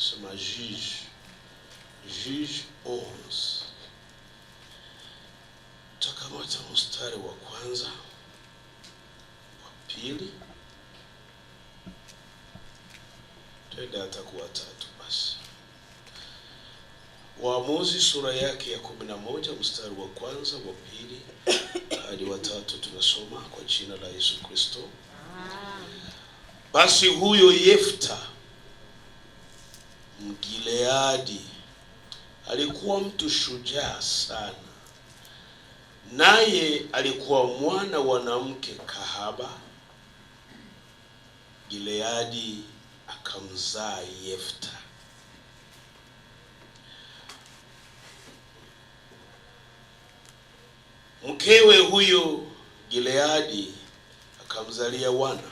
sema Juge 11. Takamata mstari wa kwanza, wa pili, twende atakuwa tatu basi. Waamuzi sura yake ya 11 mstari wa kwanza, wa pili hadi wa tatu, tunasoma kwa jina la Yesu Kristo. Basi huyo Yefta Mgileadi alikuwa mtu shujaa sana, naye alikuwa mwana wa mwanamke kahaba. Gileadi akamzaa Yefta. Mkewe huyo Gileadi akamzalia wana,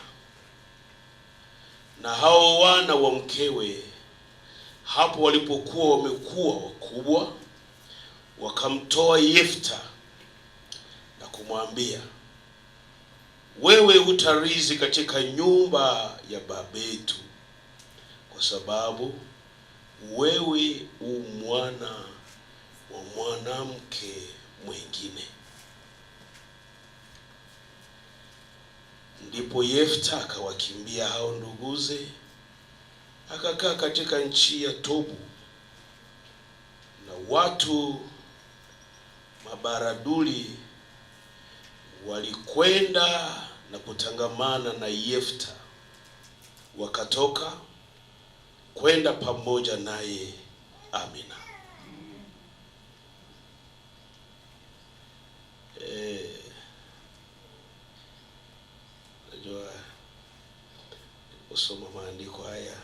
na hao wana wa mkewe hapo walipokuwa wamekuwa wakubwa, wakamtoa Yefta na kumwambia, wewe hutarizi katika nyumba ya babetu, kwa sababu wewe u mwana wa mwanamke mwingine. Ndipo Yefta akawakimbia hao nduguze, akakaa katika nchi ya Tobu, na watu mabaraduli walikwenda na kutangamana na Yefta, wakatoka kwenda pamoja naye Amina. Najua kusoma maandiko haya,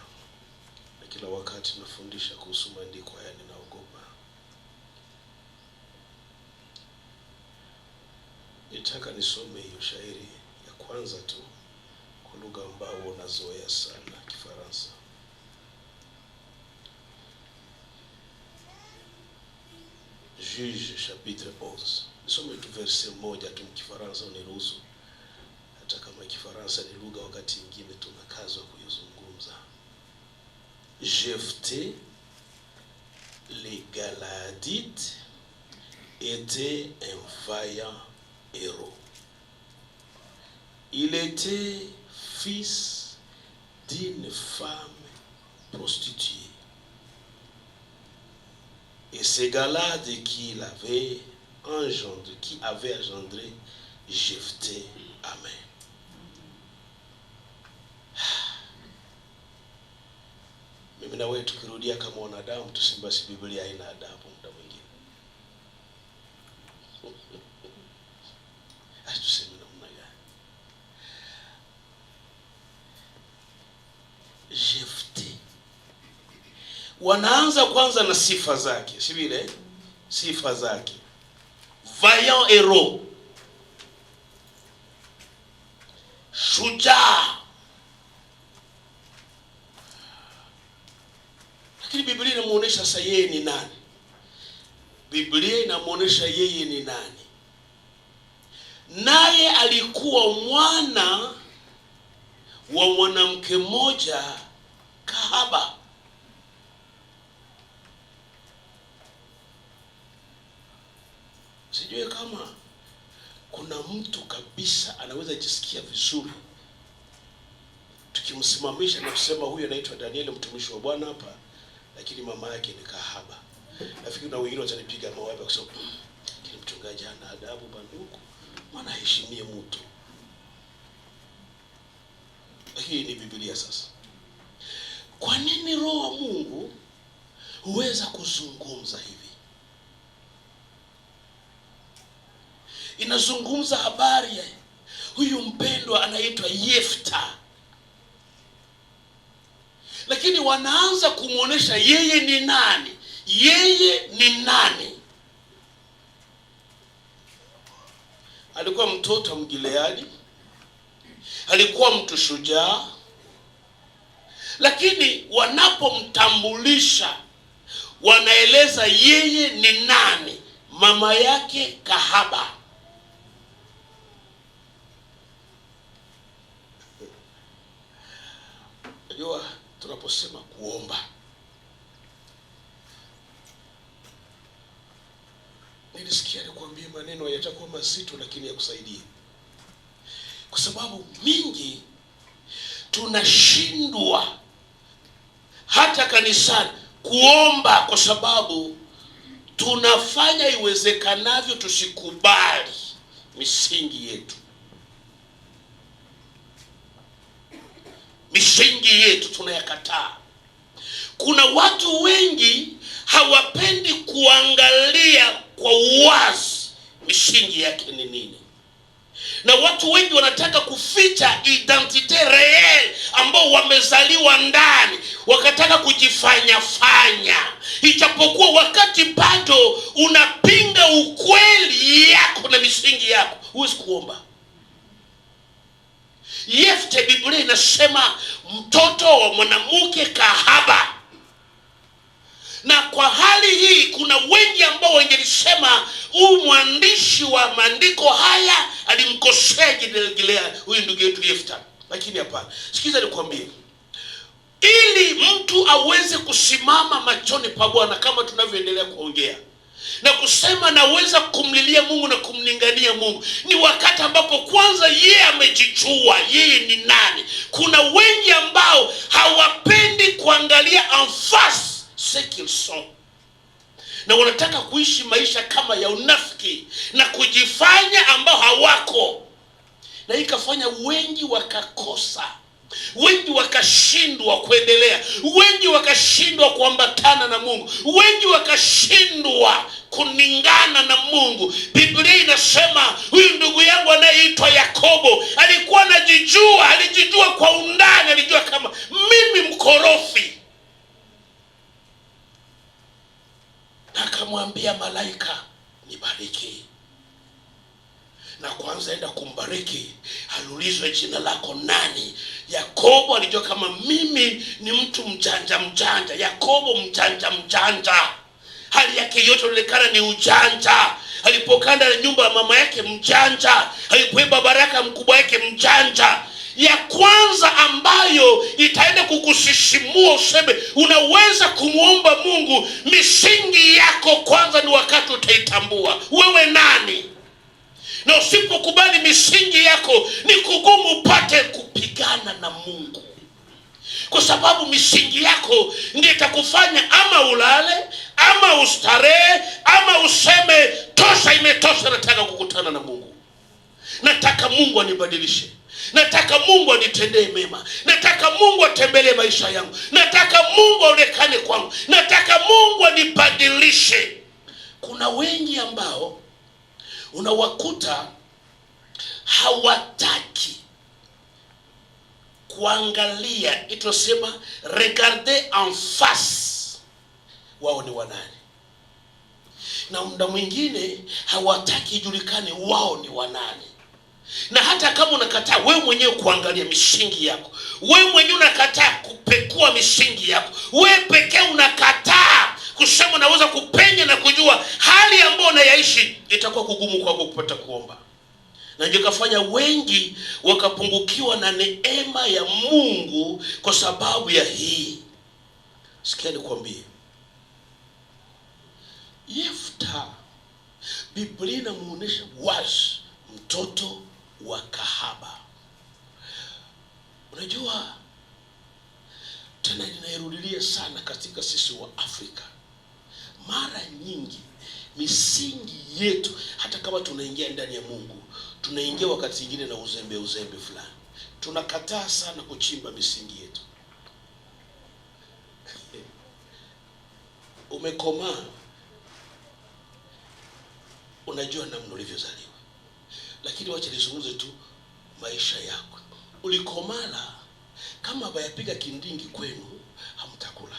na kila wakati nafundisha kuhusu maandiko haya ninaogopa. Nitaka nisome hiyo shairi ya kwanza tu kwa lugha ambayo unazoea sana, Kifaransa. Juge chapitre 11. Nisome tu verse moja tu Kifaransa, uniruhusu, hata kama Kifaransa ni lugha wakati mwingine tunakazwa kuyozungumza. Jephthé le Galadite était un vaillant héros. Il était fils d'une femme prostituée. Et c'est Galade qui avait engendré Jephthé. Amen. Mimi na wewe tukirudia kama wanadamu, tusimbasi Biblia haina adabu muda mwingine. Tuseme namna gani? Jephthé. Wanaanza kwanza na sifa zake, si vile? Sifa zake. Vaillant héros. Shujaa. Lakini Biblia inamuonesha sasa yeye ni nani? Biblia inamuonesha yeye ni nani? Naye alikuwa mwana wa mwanamke mmoja kahaba. Sijui kama kuna mtu kabisa anaweza jisikia vizuri tukimsimamisha na kusema huyu anaitwa Daniel, mtumishi wa Bwana hapa, lakini mama yake ni kahaba. Nafikiri na wengine watanipiga mawe kwa sababu kile mchungaji ana adabu banduku, maana heshimie mtu. Hii ni Biblia sasa. Kwa nini Roho wa Mungu huweza kuzungumza hivi? Inazungumza habari ya huyu mpendwa anaitwa Yefta, lakini wanaanza kumuonesha yeye ni nani. Yeye ni nani? Alikuwa mtoto Mgileadi, alikuwa mtu shujaa, lakini wanapomtambulisha wanaeleza yeye ni nani. Mama yake kahaba. Unajua tunaposema kuomba, Sikia nikwambie, maneno yatakuwa mazito lakini yakusaidie. Kwa sababu mingi tunashindwa hata kanisani kuomba kwa sababu tunafanya iwezekanavyo tusikubali misingi yetu. Misingi yetu tunayakataa. Kuna watu wengi hawapendi kuangalia kwa uwazi misingi yake ni nini. Na watu wengi wanataka kuficha identite real ambao wamezaliwa ndani, wakataka kujifanya fanya. Ijapokuwa wakati bado unapinga ukweli yako na misingi yako, huwezi kuomba. Yefte, Biblia inasema mtoto wa mwanamke kahaba. Na kwa hali hii kuna wengi ambao wangelisema mwandishi wa maandiko haya alimkosea Gilead, huyu ndugu yetu Yefta. Lakini hapana. Sikiza nikwambie, ili mtu aweze kusimama machoni pa Bwana kama tunavyoendelea kuongea na kusema naweza kumlilia Mungu na kumlingania Mungu, ni wakati ambapo kwanza yeye amejijua yeye ni nani. Kuna wengi ambao hawapendi kuangalia en face ce qu'ils sont, na wanataka kuishi maisha kama ya unafiki na kujifanya ambao hawako, na ikafanya wengi wakakosa, wengi wakashindwa kuendelea, wengi wakashindwa kuambatana na Mungu, wengi wakashindwa kuningana na Mungu. Biblia inasema huyu ndugu yangu anayeitwa Yakobo alikuwa anajijua, alijijua kwa undani, alijua kama mimi mkorofi. Akamwambia malaika, nibariki. Na kwanza enda kumbariki, aliulizwa jina lako nani? Yakobo alijua kama mimi ni mtu mjanja mjanja. Yakobo mjanja mjanja, hali yake yote ilionekana ni ujanja. Alipokanda na nyumba ya mama yake mjanja, alipoiba baraka mkubwa yake mjanja. Ya kwanza ambayo itaenda kukusisimua useme unaweza kumuomba Mungu, misingi yako kwanza ni wakati utaitambua wewe nani. Na usipokubali misingi yako ni kugumu upate kupigana na Mungu, kwa sababu misingi yako ndiyo itakufanya ama ulale, ama ustarehe, ama useme tosha, imetosha, nataka kukutana na Mungu. Nataka Mungu anibadilishe, nataka Mungu anitendee mema, nataka Mungu atembelee maisha yangu, nataka Mungu aonekane kwangu, nataka Mungu anibadilishe. Kuna wengi ambao unawakuta hawataki kuangalia, itosema regarder en face wao ni wanani. Na muda mwingine hawataki ijulikane wao ni wanani. Na hata kama unakataa wewe mwenyewe kuangalia misingi yako, wewe mwenyewe unakataa kupekua misingi yako, wewe pekee unakataa kusema naweza kupenya na kujua hali ambayo unayaishi, itakuwa kugumu kwako kupata kuomba. Na ndio kafanya wengi wakapungukiwa na neema ya Mungu kwa sababu ya hii. Sikia nikwambie, Yefta, Biblia inamuonesha wazi mtoto wa kahaba. Unajua, tena ninairudilia sana katika sisi wa Afrika, mara nyingi misingi yetu, hata kama tunaingia ndani ya Mungu, tunaingia wakati mwingine na uzembe fulani. Tunakataa sana kuchimba misingi yetu. Umekomaa, unajua namna ulivyozaliwa, lakini wacha nizungumze tu maisha yako. Ulikomala, kama bayapiga kindingi kwenu hamtakula.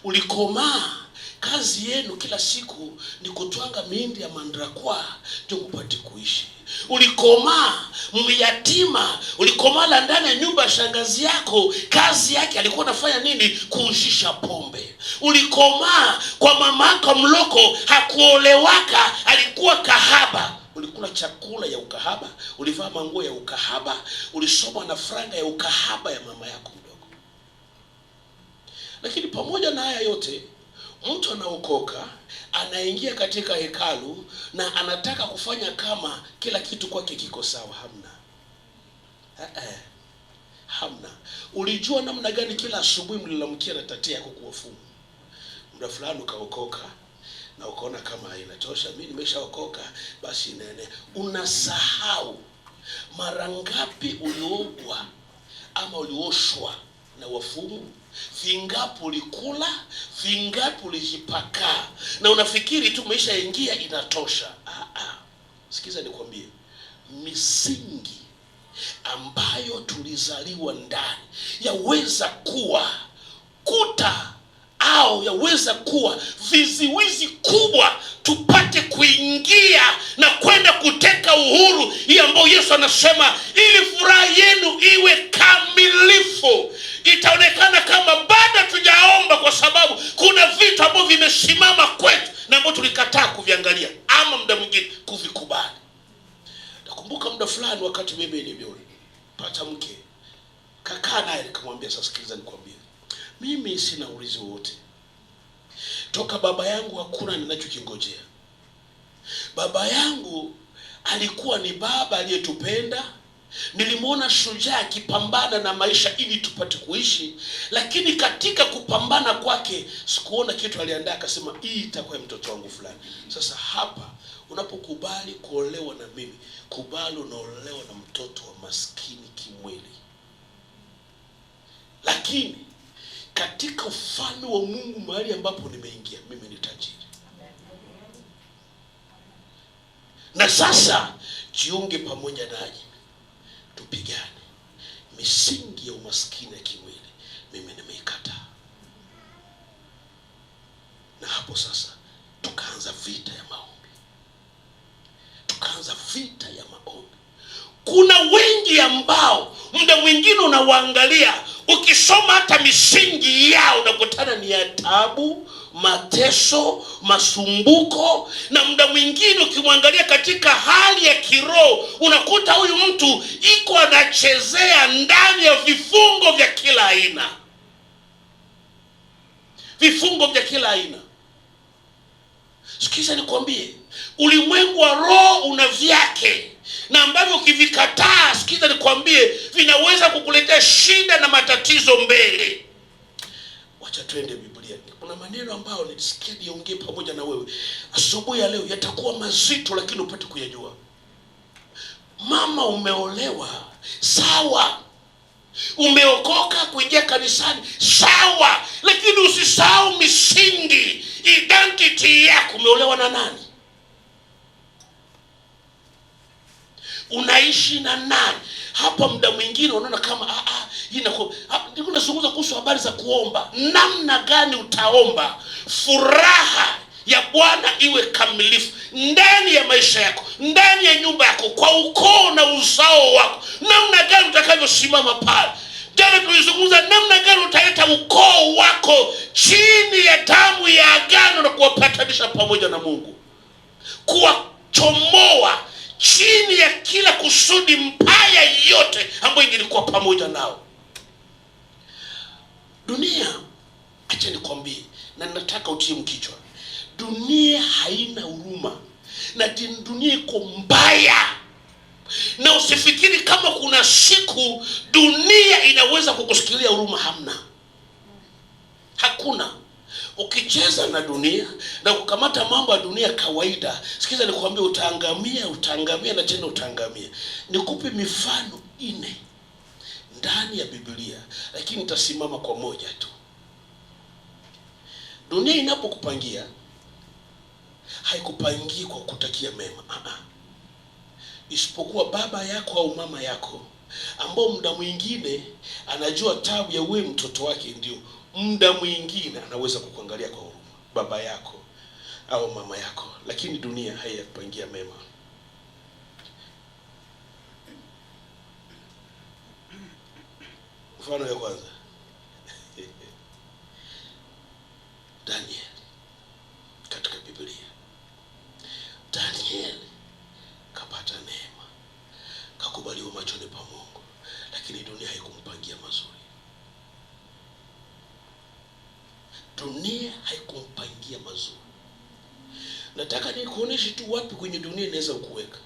Ulikomaa, kazi yenu kila siku ni kutwanga mindi ya mandrakwa ndio kupate kuishi. Ulikomaa myatima, ulikomala ndani ya nyumba ya shangazi yako, kazi yake alikuwa anafanya nini? Kuushisha pombe. Ulikomaa kwa mama yako mloko, hakuolewaka, alikuwa kahaba. Ulikula chakula ya ukahaba, ulivaa manguo ya ukahaba, ulisoma na franga ya ukahaba ya mama yako mdogo. Lakini pamoja na haya yote, Mtu anaokoka, anaingia katika hekalu na anataka kufanya kama kila kitu kwake kiko sawa. Hamna. Hamna. Ulijua namna gani kila asubuhi mlilamkia na tatia yako kuwafumu? Muda fulani ukaokoka na ukaona kama inatosha, mimi nimeshaokoka basi nene. Unasahau mara ngapi uliogwa ama ulioshwa na wafumu, vingapi ulikula, vingapi ulijipaka, na unafikiri tu maisha ingia inatosha. Sikiza nikwambie, misingi ambayo tulizaliwa ndani yaweza kuwa kuta au yaweza kuwa viziwizi kubwa tupate kuingia na kwenda kuteka uhuru hii ambayo Yesu anasema ili furaha yenu iwe kamilifu. Itaonekana kama bado tujaomba, kwa sababu kuna vitu ambavyo vimesimama kwetu na ambavyo tulikataa kuviangalia ama muda mwingine kuvikubali. Nakumbuka muda fulani wakati mimi nimepata mke, kakaa naye nikamwambia, sasa sikiliza nikwambie, mimi sina urithi wote. Toka baba yangu hakuna ninachokingojea. Baba yangu alikuwa ni baba aliyetupenda. Nilimwona shujaa akipambana na maisha ili tupate kuishi, lakini katika kupambana kwake sikuona kitu aliandaa akasema hii itakuwa mtoto wangu fulani. Sasa hapa unapokubali kuolewa na mimi, kubali unaolewa na mtoto wa maskini kimwili, lakini katika ufalme wa Mungu mahali ambapo nimeingia mimi ni tajiri. Na sasa jiunge pamoja nanyi tupigane. Misingi ya umaskini ya kimwili mimi nimeikata. Na hapo sasa tukaanza vita ya maombi. Kuna wengi ambao muda mwingine unawaangalia, ukisoma hata misingi yao unakutana ni ya taabu, mateso, masumbuko, na muda mwingine ukimwangalia katika hali ya kiroho unakuta huyu mtu iko anachezea ndani ya vifungo vya kila aina. Vifungo vya kila aina. Sikiza nikwambie, ulimwengu wa roho una vyake, na ambavyo ukivikataa, sikiza nikwambie, vinaweza kukuletea shida na matatizo mbele. Wacha twende Biblia. Kuna maneno ambayo nilisikia niongee pamoja na wewe asubuhi ya leo, yatakuwa mazito lakini upate kuyajua. Mama, umeolewa, sawa. Umeokoka kuingia kanisani, sawa, lakini usisahau misingi, identity yako. Umeolewa na nani? Unaishi na nani? Hapa muda mwingine unaona kama ndio nazungumza kuhusu habari za kuomba. Namna gani utaomba furaha ya Bwana iwe kamilifu ndani ya maisha yako, ndani ya nyumba yako, kwa ukoo na uzao wako. Namna gani utakavyosimama pale. Jana tulizungumza namna gani utaleta ukoo wako chini ya damu ya agano na kuwapatanisha pamoja na Mungu, kuwachomoa chini ya kila kusudi mbaya yote ambayo ingilikuwa pamoja nao. Dunia, acha nikwambie, na nataka utie mkichwa, dunia haina huruma, na dunia iko mbaya. Na usifikiri kama kuna siku dunia inaweza kukusikilia huruma. Hamna. Hakuna. Ukicheza na dunia na kukamata mambo ya dunia kawaida, sikiza nikwambie, utaangamia na tena utaangamia. Nikupe mifano 4 ndani ya Biblia, lakini nitasimama kwa moja tu. Dunia inapokupangia, haikupangii kwa kutakia mema. Isipokuwa baba yako au mama yako, ambao muda mwingine anajua tabu ya wewe mtoto wake, ndio muda mwingine anaweza kukuangalia kwa huruma, baba yako au mama yako. Lakini dunia haiyapangia mema. Mfano ya kwanza, Daniel katika Biblia. Daniel kapata neema, kakubaliwa machoni pa Mungu, lakini dunia haikumpangia mazuri. dunia haikumpangia mazuri. Nataka nikuoneshe tu wapi kwenye dunia inaweza kuweka.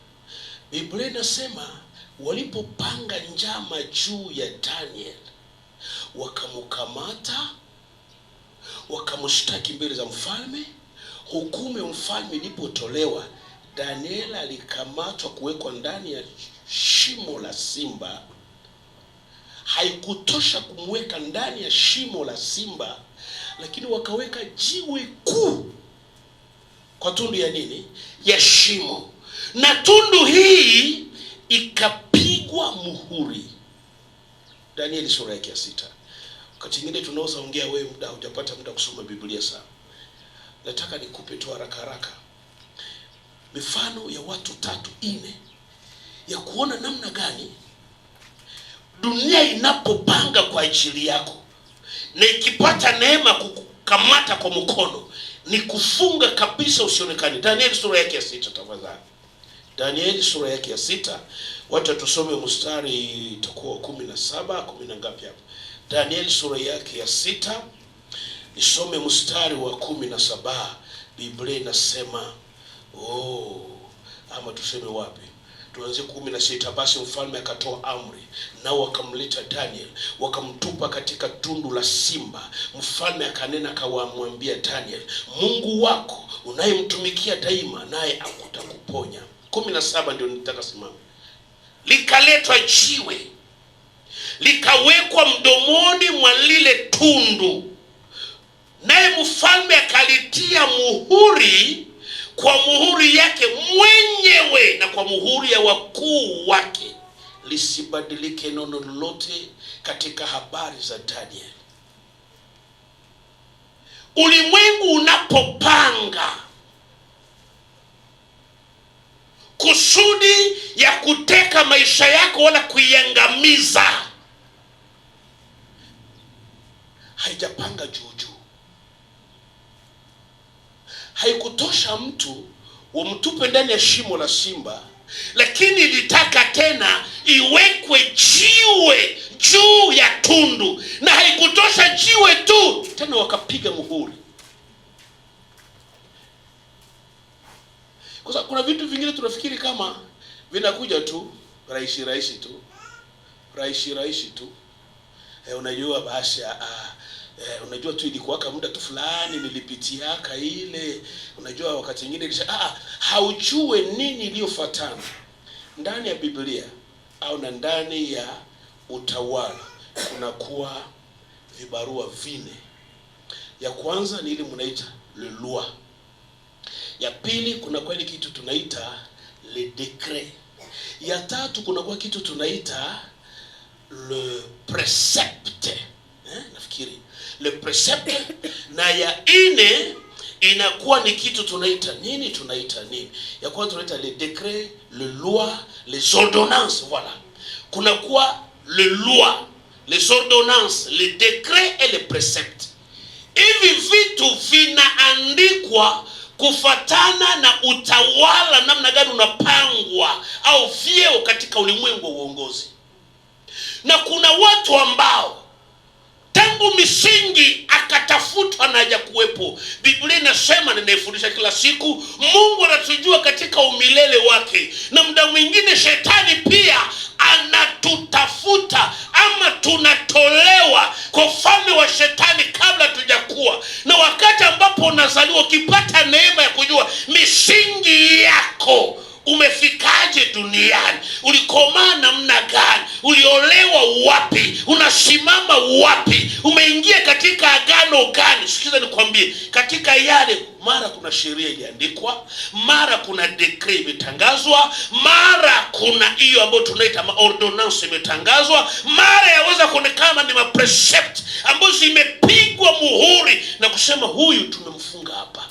Biblia inasema walipopanga njama juu ya Daniel, wakamkamata, wakamshtaki mbele za mfalme. Hukumu ya mfalme ilipotolewa, Daniel alikamatwa kuwekwa ndani ya shimo la simba. Haikutosha kumweka ndani ya shimo la simba, lakini wakaweka jiwe kuu kwa tundu ya nini? Ya shimo. Na tundu hii ikapigwa muhuri. Danieli sura yake ya 6. Wakati mwingine tunaweza ongea, wewe muda hujapata muda kusoma Biblia sana. Nataka nikupe tu haraka mifano ya watu 3-4 ya kuona namna gani dunia inapopanga kwa ajili yako, na ikipata neema kukamata kwa mkono, ni kufunga kabisa usionekane. Danieli sura yake ya 6 tafadhali. Danieli sura yake ya 6, wacha tusome mstari itakuwa 17, 10 na ngapi hapo? Danieli sura yake ya 6, nisome mstari wa 17. Biblia inasema ama tuseme wapi? Tuanze 16. Basi mfalme akatoa amri, nao wakamleta Daniel, wakamtupa katika tundu la simba. Mfalme akanena akamwambia Daniel, Mungu wako unayemtumikia daima, naye akutakuponya. 17 ndio nitaka simama. Likaletwa jiwe, likawekwa mdomoni mwa lile tundu, naye mfalme akalitia muhuri kwa muhuri yake mwenyewe na kwa muhuri ya wakuu wake, lisibadilike neno lolote katika habari za Daniel. Ulimwengu unapopanga kusudi ya kuteka maisha yako wala kuiangamiza, haijapanga juu. Haikutosha mtu wamtupe ndani ya shimo la simba, lakini ilitaka tena iwekwe jiwe juu ya tundu. Na haikutosha jiwe tu, tena wakapiga muhuri. Kwa sababu kuna vitu vingine tunafikiri kama vinakuja tu rahisi tu. Unajua basi unajua tu ilikuwa muda tu fulani nilipitiaka ile. Unajua wakati mwingine haujue nini iliyofuatana ndani ya Biblia au na ndani ya utawala. Kuna kuwa vibarua 4. Ya kwanza ni ile mnaita le loi. Ya pili kuna kwa ile kitu tunaita le décret. Ya tatu kuna kwa kitu tunaita le précepte. Nafikiri le précepte. Na ya 4 inakuwa ni kitu tunaita nini? Ya kwanza tunaita le décret, le loi, les ordonnances. Voilà. Kuna kwa le loi, les ordonnances, les décrets et les préceptes. Hivi vitu vinaandikwa kufatana na utawala namna gani unapangwa au vyeo katika ulimwengu wa uongozi. Na kuna watu ambao tangu misingi akatafutwa na haja kuwepo. Biblia inasema, ninafundisha kila siku, Mungu anatujua katika umilele wake, na muda mwingine shetani pia anatutafuta ama tunatolewa kwa ufalme wa shetani kabla tujakuwa. Na wakati ambapo unazaliwa, ukipata neema ya kujua misingi yako, umefikaje duniani, ulikomaa namna gani, uliolewa wapi, unasimama wapi, umeingia katika agano gani. Sikiza nikwambie, katika yale mara kuna sheria iliandikwa, mara kuna decree imetangazwa, mara kuna hiyo ambayo tunaita ordonnance imetangazwa, mara yaweza kuonekana ni precept ambazo zimepigwa muhuri na kusema huyu tumemfunga hapa.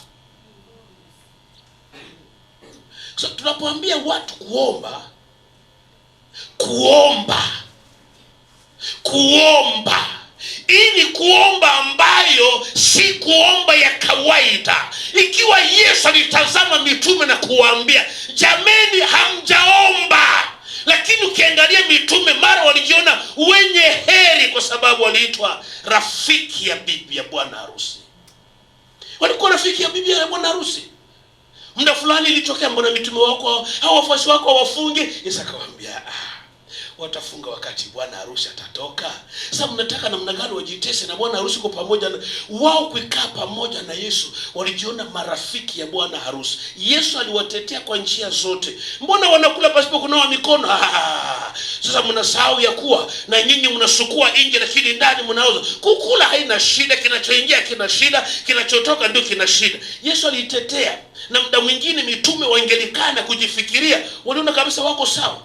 So, tunapoambia watu kuomba, ili kuomba ambayo si kuomba ya kawaida. Ikiwa Yesu alitazama mitume na kuwaambia, jameni hamjaomba, lakini ukiangalia mitume mara walijiona wenye heri kwa sababu waliitwa rafiki ya bibi ya bwana harusi. walikuwa rafiki ya bibi ya bwana harusi. Muda fulani ilitokea, mbona mitume wako au wafuasi wako wafunge? Yesu akawaambia, watafunga wakati bwana harusi atatoka. Sasa mnataka namna gani wajitese na bwana harusi kwa pamoja na wao? Kuikaa pamoja na Yesu, walijiona marafiki ya bwana harusi. Yesu aliwatetea kwa njia zote. Mbona wanakula pasipo kunawa mikono? Sasa mnasahau ya kuwa na nyinyi mnasukua nje lakini ndani mnaoza. Kukula haina shida, kinachoingia kina shida, kinachotoka ndio kina shida. Yesu alitetea, na muda mwingine mitume wangelikana kujifikiria, waliona kabisa wako sawa.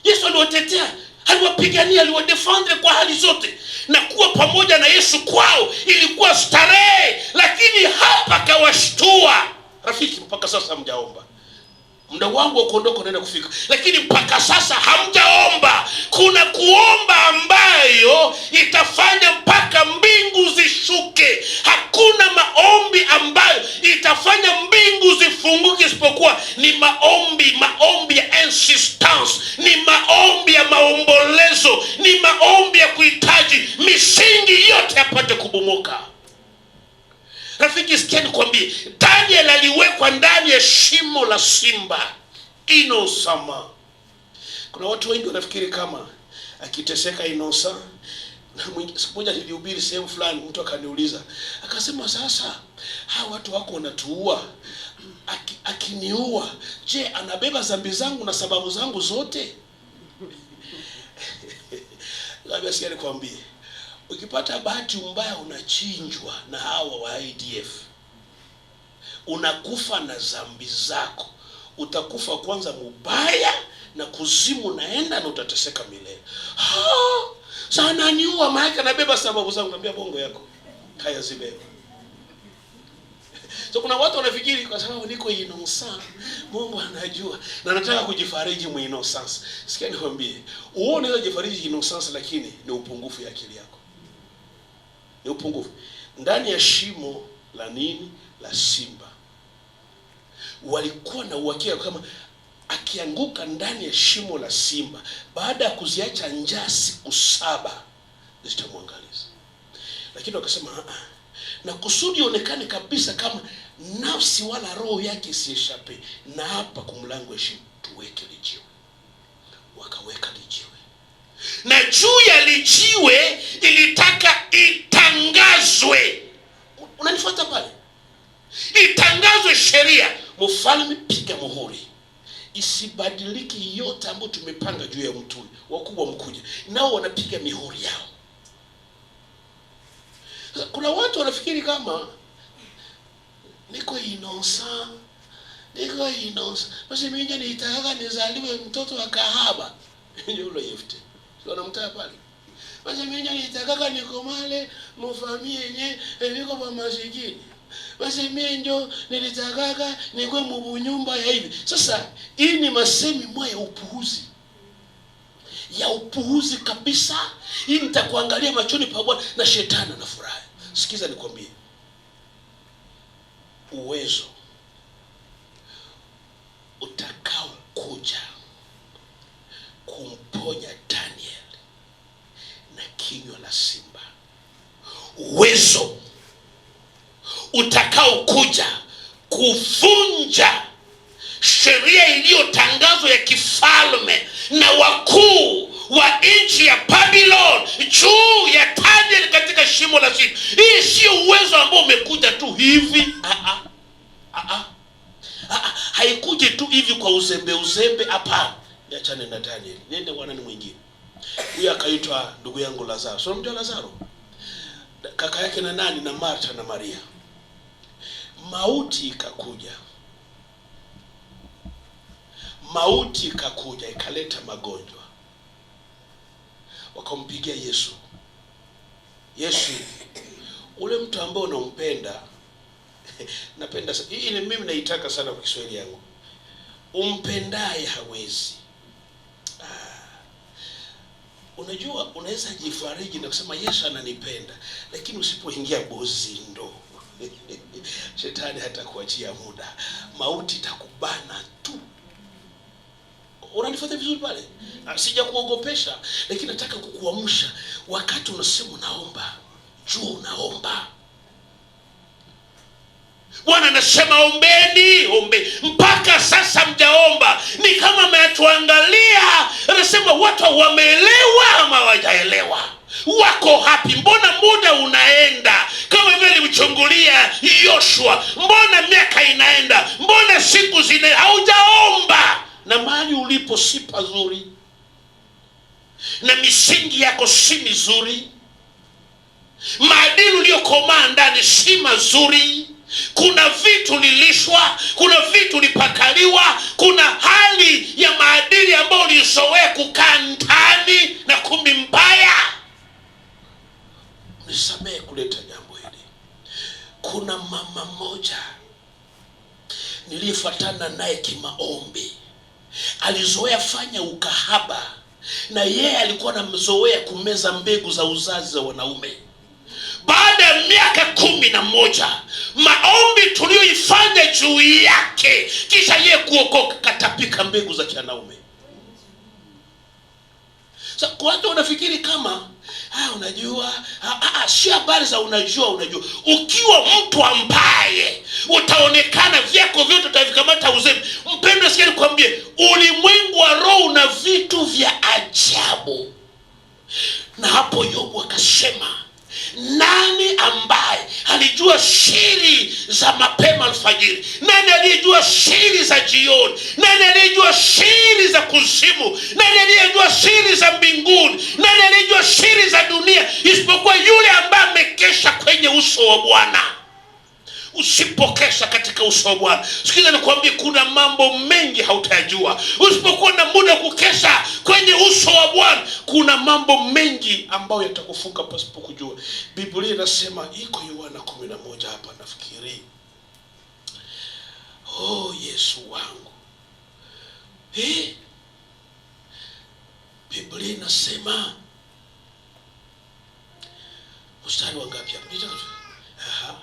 Yesu aliwatetea, aliwapigania, aliwadefendre kwa hali zote, na kuwa pamoja na Yesu kwao ilikuwa starehe. Lakini hapa kawashtua, rafiki, mpaka sasa hamjaomba. Muda wangu wa kuondoka unaenda kufika, lakini mpaka sasa hamjaomba. Kuna kuomba ambayo itafanya mpaka mbingu zishuke. Hakuna maombi ambayo itafanya mbingu zifunguke, isipokuwa ni maombi ya insistence, ni maombi ya maombolezo, ni maombi ya kuhitaji misingi yote yapate kubomoka. Rafiki, sikia nikwambie, Daniel aliwekwa ndani ya shimo la simba. Inosama. Kuna watu wengi wanafikiri kama akiteseka Inosa. Siku moja nilihubiri sehemu fulani, mtu akaniuliza, akasema, sasa hawa watu wako wanatuua, akiniua, je, anabeba dhambi zangu na sababu zangu zote? Labda sikia nikwambie, ukipata bahati mbaya unachinjwa na hawa wa IDF, unakufa na dhambi zako. Utakufa kwanza mubaya, na kuzimu naenda, na utateseka milele. Sana niua maana nabeba sababu zangu. Naambia bongo yako, kaya zibeba. So kuna watu wanafikiri kwa sababu niko innocent, Mungu anajua, na nataka kujifariji mu innocence. Sikia nikwambie, uone unaweza jifariji innocence, lakini ni upungufu ya akili yako. Ni upungufu. Ndani ya shimo la nini? La simba. Walikuwa na uhakika kama akianguka ndani ya shimo la simba, baada ya kuziacha njaa siku 7 zitamwangaliza. Lakini wakasema, na kusudi onekane kabisa kama nafsi wala roho yake isieshape, na hapa kumlango wa shimo tuweke lijiwe. Wakaweka lijiwe, na juu ya lijiwe ilitaka itangazwe. Unanifuata pale? Itangazwe sheria, mfalme piga muhuri, isibadiliki yote ambayo tumepanga juu ya mtu. Wakubwa mkuja nao wanapiga mihuri yao. Kuna watu wanafikiri kama niko innocent, basi mimi nitaka nizaliwe mtoto wa kahaba. Yule Yefte sio anamtaa pale, basi mimi nitaka nikomale mfamie yenyewe eliko kwa masikini, basi mimi ndio nilitaka nikwe mbunyumba ya hivi. Sasa hii ni masemi mwa ya upuuzi kabisa. Hii nitakuangalia machoni pa Bwana na shetani anafurahi. Sikiza nikwambie, uwezo utakao kuja kumponya Daniel na kinywa la simba, uwezo utakao kuja kuvunja sheria iliyotangazwa ya kifalme na wakuu wa nchi ya Babylon juu ya Daniel katika shimo la simba. Hii sio uwezo ambao umekuja tu hivi. Haikuje tu hivi kwa uzembe. Hapana. Niachane na Daniel, niende wana ni mwingine. Huyu akaitwa ndugu yangu Lazaro. Sio mjua Lazaro? Kaka yake na nani? Na Martha na Maria. Mauti ikakuja ikaleta magonjwa. Wakampigia Yesu, ule mtu ambaye unampenda. Napenda hii, ni mimi naitaka sana kwa Kiswahili yangu. Umpendaye hawezi. Unajua unaweza jifariji na kusema Yesu ananipenda, lakini usipoingia bozindo shetani hatakuachia muda. Mauti itakubana tu. Unanifuata vizuri pale? Sija kuogopesha, lakini nataka kukuamsha. Wakati unasema unaomba, jua unaomba. Bwana anasema ombeni, ombe. Mpaka sasa mjaomba. Ni kama mnatuangalia, anasema watu wameelewa ama hawajaelewa? Wako hapi? Mbona muda unaenda kama vile mchungulia Yoshua? Mbona miaka inaenda? Mbona siku zinaenda? Haujaomba. Na mahali ulipo si pazuri, na misingi yako si mizuri, maadili uliyokomaa ndani si mazuri. Kuna vitu lilishwa, kuna vitu lipakaliwa, kuna hali ya maadili ambayo ulizoea kukaa ndani na kumbi mbaya. Nisamehe kuleta jambo hili. Kuna mama moja nilifuatana naye kimaombi, alizoea fanya ukahaba, na yeye alikuwa anamzoea kumeza mbegu za uzazi za wanaume. Baada ya miaka 11 maombi tuliyoifanya juu yake, kisha yeye kuokoka, katapika mbegu za kianaume. Sasa kwa watu wanafikiri kama unajua, si habari za unajua. Ukiwa mtu ambaye utaonekana vyako vyote utavikamata uzembe. Mpendwa, sikia nikwambie, ulimwengu wa roho una vitu vya ajabu. Na hapo Yobu akasema, nani ambaye alijua siri za mapema alfajiri? Nani aliyejua siri za jioni? Nani aliyejua siri za kuzimu? Nani aliyejua siri za mbinguni? Nani aliyejua siri za dunia isipokuwa yule ambaye amekesha kwenye uso wa Bwana? Usipokesha katika uso wa Bwana, sikiza nikwambie, kuna mambo mengi hautayajua. Usipokuwa na muda kukesha kwenye uso wa Bwana, kuna mambo mengi ambayo yatakufunga pasipo kujua. Biblia inasema, iko Yohana 11 hapa nafikiri. Yesu wangu. Biblia inasema mstari wa ngapi hapa?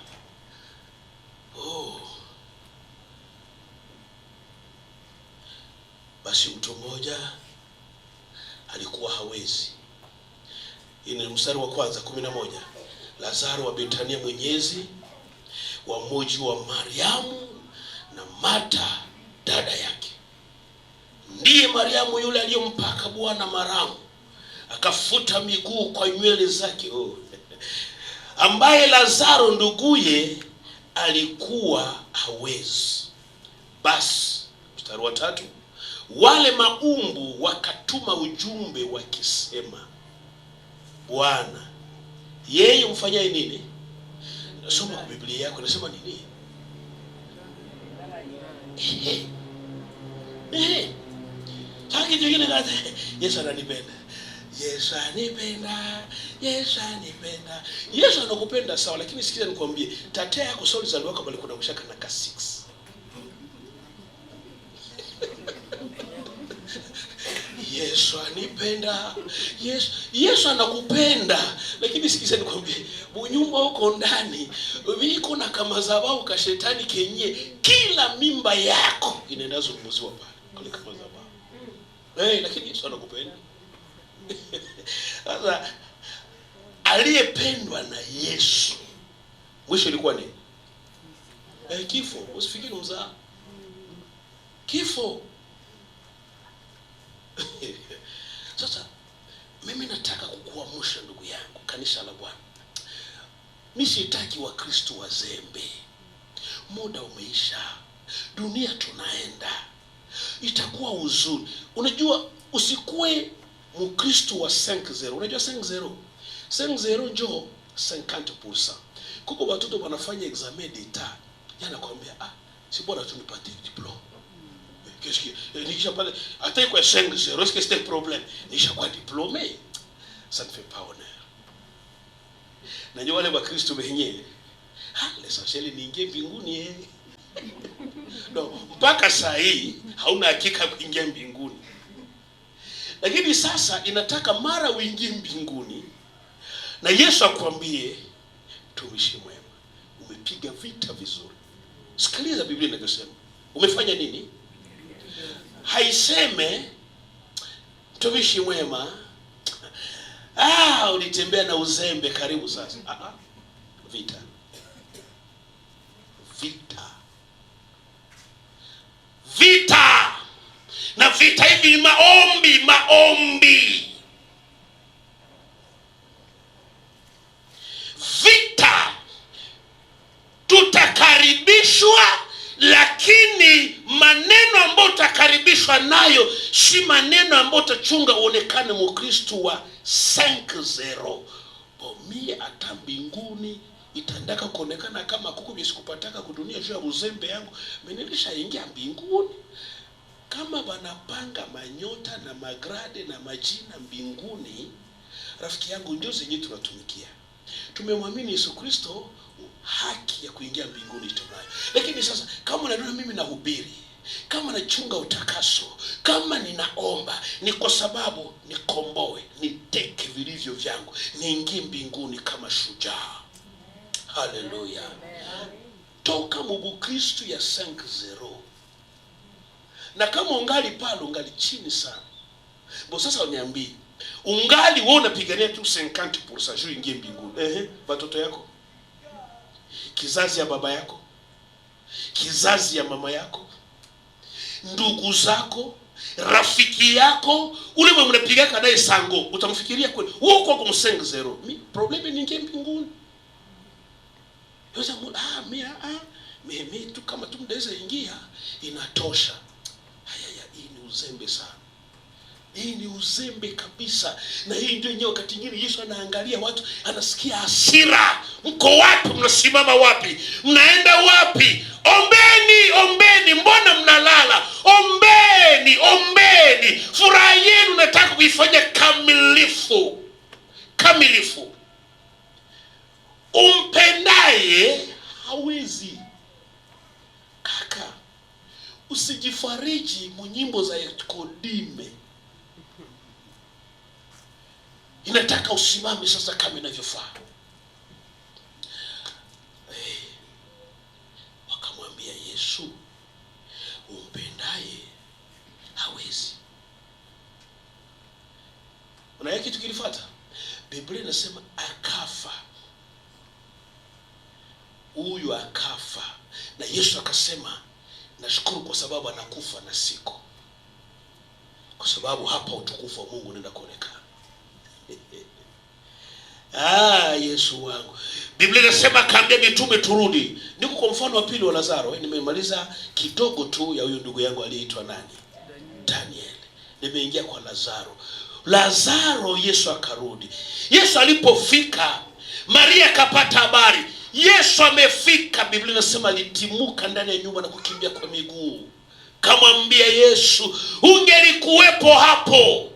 Basi mtu mmoja alikuwa hawezi. Hii ni mstari wa kwanza 11. Lazaro wa Betania, mwenyezi wa mji wa Mariamu na Marta dada yake. Ndiye Mariamu yule aliyompaka Bwana maramu, akafuta miguu kwa nywele zake, ambaye Lazaro nduguye alikuwa hawezi. Basi mstari wa 3, wale maumbu wakatuma ujumbe wakisema, Bwana, yeye mfanyaye nini? Nasoma kwa Biblia yako, nasema nini? Yesu ananipenda. Yesu anipenda. Yesu anipenda. Yesu anakupenda sawa, lakini sikiza nikwambie, tatea yako soli za luwaka bali kuna kushaka na ka6. Yesu anipenda. Yesu anakupenda, lakini sikiza nikwambie, bunyumba huko ndani viko na kama zabau ka shetani kenye kila mimba yako inaenda zungumziwa pale kama zabau. Lakini Yesu anakupenda. Sasa aliyependwa na Yesu mwisho ilikuwa nini? Kifo. Usifikiri mzaa. Kifo. Sasa mimi nataka kukuamsha ndugu yangu, kanisa la Bwana. Mimi sitaki Wakristo wazembe. Muda umeisha. Dunia tunaenda. Itakuwa uzuri. Unajua, usikue Mkristo wa 5-0. Unajua 5-0? 5-0 njo 50%. Kuko watoto wanafanya examen d'etat. Yana kwambia, si bora tu nipate diploma. Qu'est-ce que nikisha pale hata kwa 5-0, est-ce que c'est un problème? Nishakuwa diplômé. Ça ne fait pas honneur. Na ndio wale wa Kristo wenyewe, l'essentiel ni ingie mbinguni. No, mpaka saa hii hauna hakika kuingia mbinguni. Lakini sasa inataka mara uingie mbinguni na Yesu akwambie, tumishi mwema, umepiga vita vizuri. Sikiliza Biblia inavyosema. Umefanya nini? Haiseme mtumishi mwema, ulitembea na uzembe, karibu sasa. Vita. maombi. Vita tutakaribishwa, lakini maneno ambayo utakaribishwa nayo si maneno ambayo utachunga uonekane Mkristo wa 5-0. Mimi hata mbinguni itandaka kuonekana kama kuku bisikupataka kudunia juu ya uzembe yangu. Mimi nilishaingia mbinguni. Kama banapanga manyota na magrade na majina mbinguni, rafiki yangu, ndio zenye tunatumikia. Tumemwamini Yesu Kristo, haki ya kuingia mbinguni tunayo. Lakini sasa kama unaniona mimi nahubiri, kama nachunga utakaso, kama ninaomba, ni kwa sababu nikomboe, niteke vilivyo vyangu, niingie mbinguni kama shujaa. Haleluya. Toka Mkristo ya 5-0. Na kama ungali pale, ungali chini sana. Sasa uniambie, ungali wewe unapigania tu 50% juu ingie mbinguni. Watoto yako, kizazi ya baba yako, kizazi ya mama yako, ndugu zako, rafiki yako, ule mwe mnapiga naye sango, utamfikiria kweli wewe kwa 5-0? Problemi ni ingie mbinguni. Yoza mimi tu kama tu mdaweza ingia inatosha. Hii ni uzembe sana. Hii ni uzembe kabisa. Na hii ndio yenyewe wakati mwingine Yesu anaangalia watu, anasikia hasira. Mko wapi? Mnasimama wapi? Mnaenda wapi? Ombeni, ombeni, mbona mnalala? Ombeni, ombeni. Furaha yenu nataka kuifanya kamilifu. Kamilifu. Umpendaye hawezi. Kaka, usijifariji munyimbo za Kodime. Inataka usimame sasa kama inavyofaa. Wakamwambia Yesu, umpendaye hawezi. Unaona kitu kilifuata? Biblia inasema akafa. Huyu akafa. Na Yesu akasema, nashukuru kwa sababu anakufa na siko. Kwa sababu hapa utukufu wa Mungu unaenda kuonekana. Yesu wangu. Biblia inasema kaambia mitume turudi. Niko kwa mfano wa pili wa Lazaro. Nimemaliza kidogo tu ya huyo ndugu yangu aliyeitwa nani? Daniel. Nimeingia kwa Lazaro. Lazaro, Yesu akarudi. Yesu alipofika, Maria akapata habari Yesu amefika. Biblia inasema alitimuka ndani ya nyumba na kukimbia kwa miguu. Kamwambia Yesu, ungelikuwepo hapo,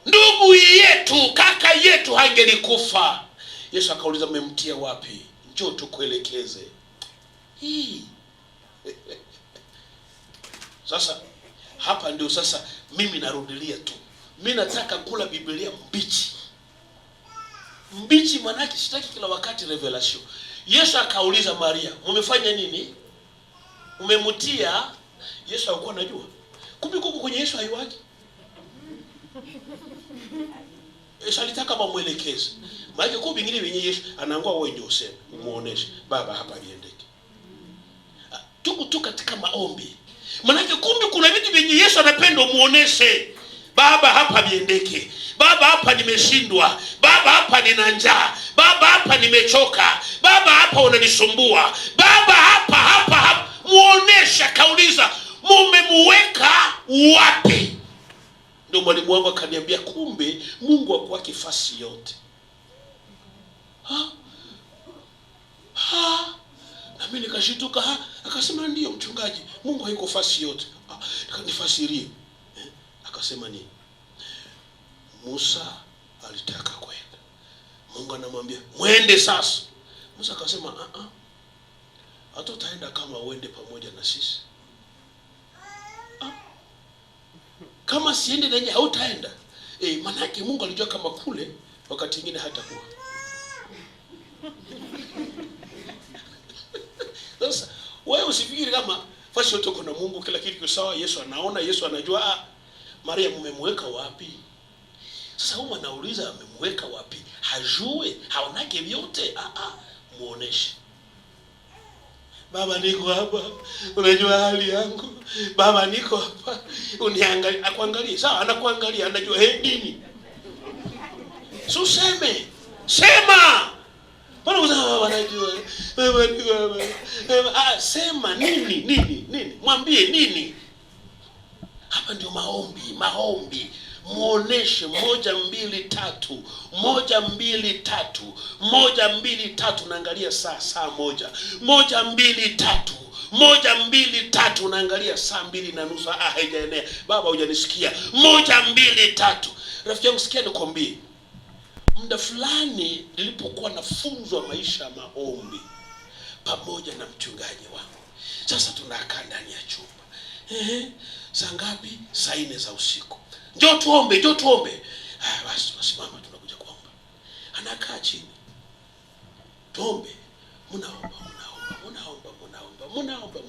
ndugu yetu, kaka yetu hangelikufa. Yesu akauliza, mmemtia wapi? Njoo tukuelekeze. Sasa hapa ndio sasa mimi narudilia tu. Mimi nataka kula Biblia mbichi. Mbichi manake sitaki kila wakati revelation. Yesu akauliza Maria, mmefanya nini? Umemtia? Yesu alikuwa anajua. Kumbe kuko kwenye Yesu haiwaki. Yesu alitaka bamuelekeze. Maana kwa vingine vyenye Yesu anaangua wewe ndio useme, umuoneshe baba hapa niendeke. Tuko katika maombi. Maana kumbe kuna vitu vyenye Yesu anapenda umuoneshe. Baba hapa niendeke. Baba hapa nimeshindwa. Baba hapa nina njaa. Baba hapa nimechoka. Baba hapa unanisumbua. Baba hapa muonesha. Kauliza, mumemuweka wapi? Ndio mwalimu wangu akaniambia kumbe Mungu hakuwa kifasi yote. Na mimi nikashituka. Akasema ndio mchungaji, Mungu haiko fasi yote. Nikanifasirie. Akasema nini? Musa alitaka kwenda. Mungu anamwambia, "Mwende sasa." Musa akasema, hata utaenda kama uende pamoja na sisi." Kama siende na yeye hautaenda. Maana yake Mungu alijua kama kule wakati mwingine hatakuwa. Sasa wewe usifikiri kama fasi yote kuna Mungu kila kitu kiko sawa, Yesu anaona, Yesu anajua. Maria mmemweka wapi? Sasa huyu anauliza mmemweka wapi? Hajue, haonake vyote. Muoneshe. Baba niko hapa, unajua hali yangu. Baba niko hapa, uniangalie. Akuangalie, sawa, anakuangalia, anajua nini. So sema. Bwana unasema baba anajua. Baba niko hapa. Sema nini? Mwambie nini? Hapa ndio maombi. Muoneshe 1 2 3 1 2 3 1 2 3. Naangalia saa 1 1 2 3 1 2 3. Naangalia saa 2:30. Haijaenea baba, hujanisikia. 1 2 3. Rafiki yangu, sikia nikwambie, muda fulani nilipokuwa nafunzwa maisha ya maombi pamoja na mchungaji wangu. Sasa tunakaa ndani ya chumba. Saa ngapi? Saa 4 za usiku. Njoo tuombe. Basi mama, tunakuja kuomba. Anakaa chini. Tuombe. Munaomba.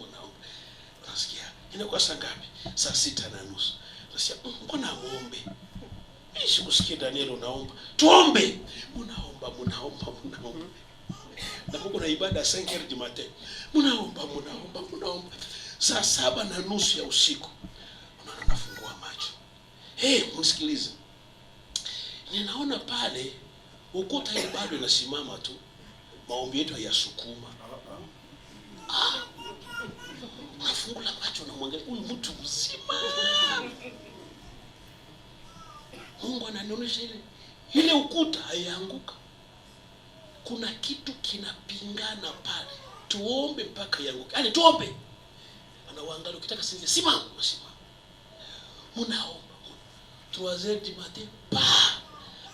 Unasikia? Inakuwa saa ngapi? Saa 6:30. Unasikia, mbona muombe? Sikusikia Daniel unaomba. Tuombe. Munaomba. Na Mungu na ibada 5h du matin. Munaomba. Saa 7:30 ya usiku. Unaona nafungua macho. Msikilize. Ninaona pale ukuta ile bado inasimama tu. Maombi yetu hayasukuma. Unafungua macho na mwangalia huyu mtu mzima. Mungu ananionyesha ile ukuta haianguka. Kuna kitu kinapingana pale. Tuombe mpaka ianguke. Yaani tuombe. Anawaangalia, ukitaka sinzia, simama. Munaomba. 3h du matin.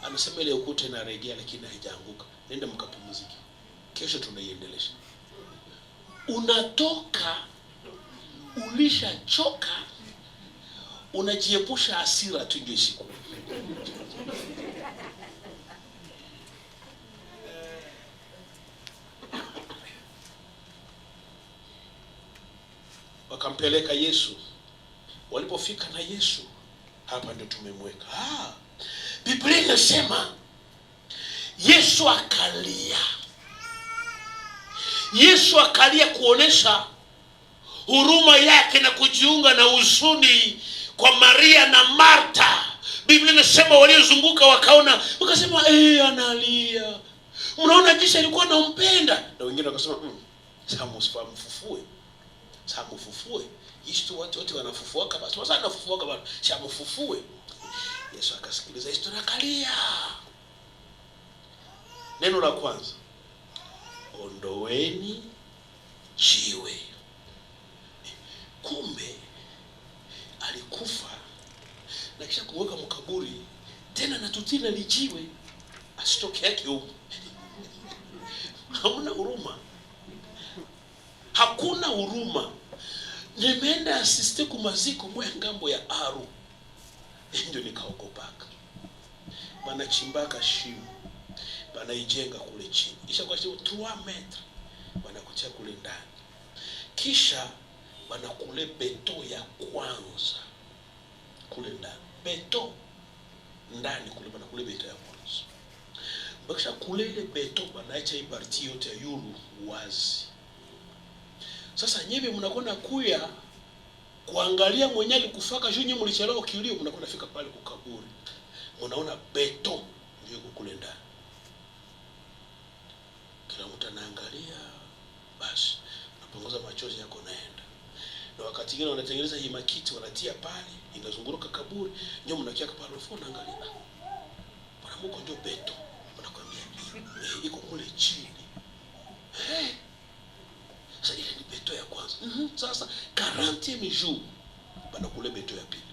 Anasema ile ukuta inaregea lakini haijaanguka. Nenda mkapumzike. Kesho tunaiendelesha. Unatoka ulishachoka, unajiepusha hasira tu ndio siku. Wakampeleka Yesu. Walipofika na Yesu, hapa ndio tumemweka. Biblia inasema Yesu akalia. Yesu akalia kuonesha huruma yake na kujiunga na huzuni kwa Maria na Martha. Biblia inasema waliozunguka wakaona, wakasema analia. Mnaona jinsi alikuwa anampenda. Na wengine wakasema Samufufue. Yesu watu wote wanafufua kama sasa anafufua kama Samufufue. Yesu akasikiliza historia, akalia. Neno la kwanza, ondoweni jiwe. Kumbe alikufa na kisha kuweka mkaburi tena na tutina lijiwe asitoke yake huko. Hakuna huruma. Nimeenda asiste kumaziko mwa ngambo ya Aru. Ndio nikaogopaka. Wanachimbaka shimo. Wanaijenga kule chini. Kisha kwa shimo 3 metre. Wanakutia kule ndani. Kisha wanakule beto ya kwanza. Kule ndani. Beto ndani kule wanakule beto ya kwanza. Bakisha kule ile beto wanaacha hii parti yote ya yulu wazi. Sasa nyewe mnakwenda kuya kuangalia mwenye alikufaka juu, nyewe mlichelewa kilio, mnakwenda fika pale kukaburi. Mnaona beto ndio kule ndani. Kila mtu anaangalia, basi unapunguza machozi yako naenda. Na wakati mwingine wanatengeneza hii makiti wanatia pale, inazunguruka kaburi, nyewe mnakiaka pale unafuata angalia. Bwana Mungu ndio beto. Wanakuambia iko kule chini. Sasa ile ni beto ya kwanza. Sasa 40e jour bana kule beto ya pili.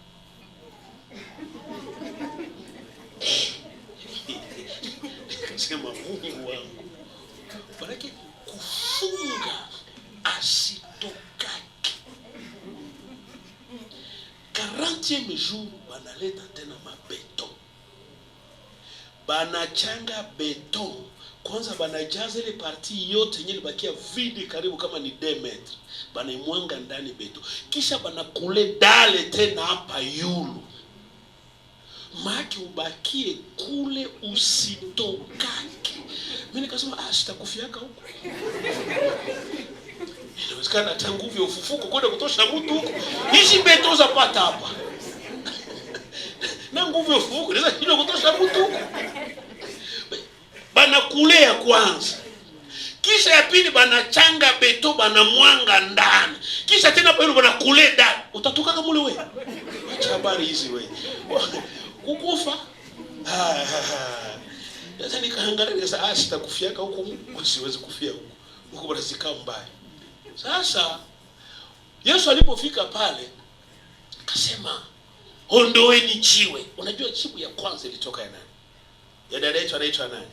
Sema Mungu wangu. Baraki kufunga asitokake. 40e jour banaleta tena mabeto. Banachanga beto. Kwanza banajaza ile parti yote yenye bakia vidi karibu kama ni 2 metre. Banaimwanga ndani beto. Kisha banakule dale tena hapa yulu. Maki ubakie kule usitokake. Mimi nikasema sitakufiaka huko. kupatikana hata nguvu ya ufufuko kwenda kutosha mtu huko. Hizi beto za pata hapa. Na nguvu ya ufufuko inaweza kutosha mtu huko. Bana kulea kwanza. Kisha ya pili bana changa beto bana mwanga ndani. Kisha tena pale bana kulea ndani. Utatoka kama ule wewe. Acha habari hizi wewe. Kukufa. Sasa nikaangalia sasa sitakufiaka huko, siwezi kufia huko. Huko bado sikaa mbaya. Sasa Yesu alipofika pale akasema ondoeni jiwe. Unajua jibu ya kwanza ilitoka ya nani? Ya dada yetu anaitwa nani?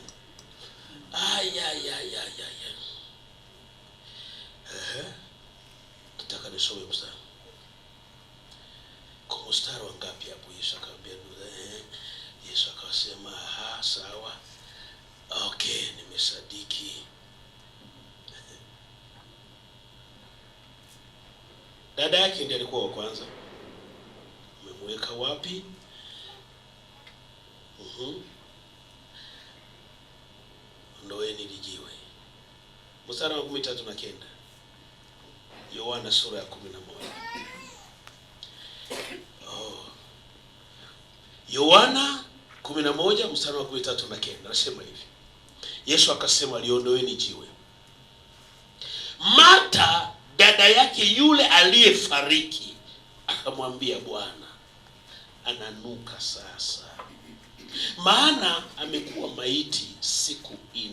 Nataka nisome mstari. Kwa mstari wa ngapi hapo Yesu akamwambia Yesu akasema sawa. Okay, nimesadiki. Dada yake ndiye alikuwa wa kwanza. Umemweka wapi? Ondoeni lijiwe. Mstari wa 13 Yohana sura ya 11. Yohana 11 mstari wa 13 nasema hivi. Yesu akasema liondoeni jiwe. Martha dada yake yule aliyefariki akamwambia Bwana, ananuka sasa, maana amekuwa maiti siku 4.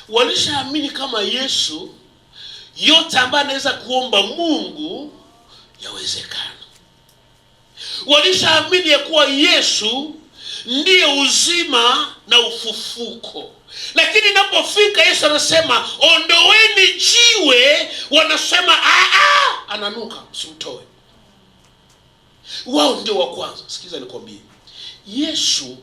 Walishaamini kama Yesu yote ambaye anaweza kuomba Mungu yawezekana. Walishaamini ya kuwa Yesu ndiye uzima na ufufuko. Lakini inapofika Yesu anasema ondoeni jiwe, wanasema ananuka, msimtoe. Wao ndio wa kwanza. Sikiza nikwambie, Yesu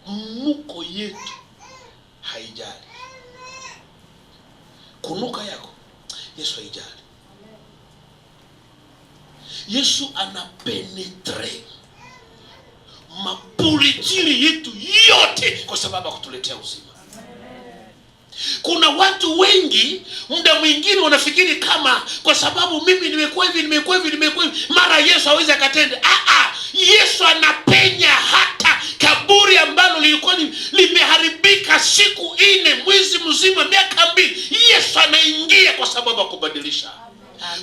mnuko yetu haijali. Kunuka yako Yesu haijali. Yesu anapenetrate mapulijili yetu yote kwa sababu ya kutuletea uzima. Kuna watu wengi muda mwingine wanafikiri kama kwa sababu mimi nimekuwa hivi mara Yesu hawezi akatenda. Yesu anapenya hata kaburi ambalo lilikuwa limeharibika siku 4, mwezi mzima, miaka 2. Yesu anaingia kwa sababu ya kubadilisha.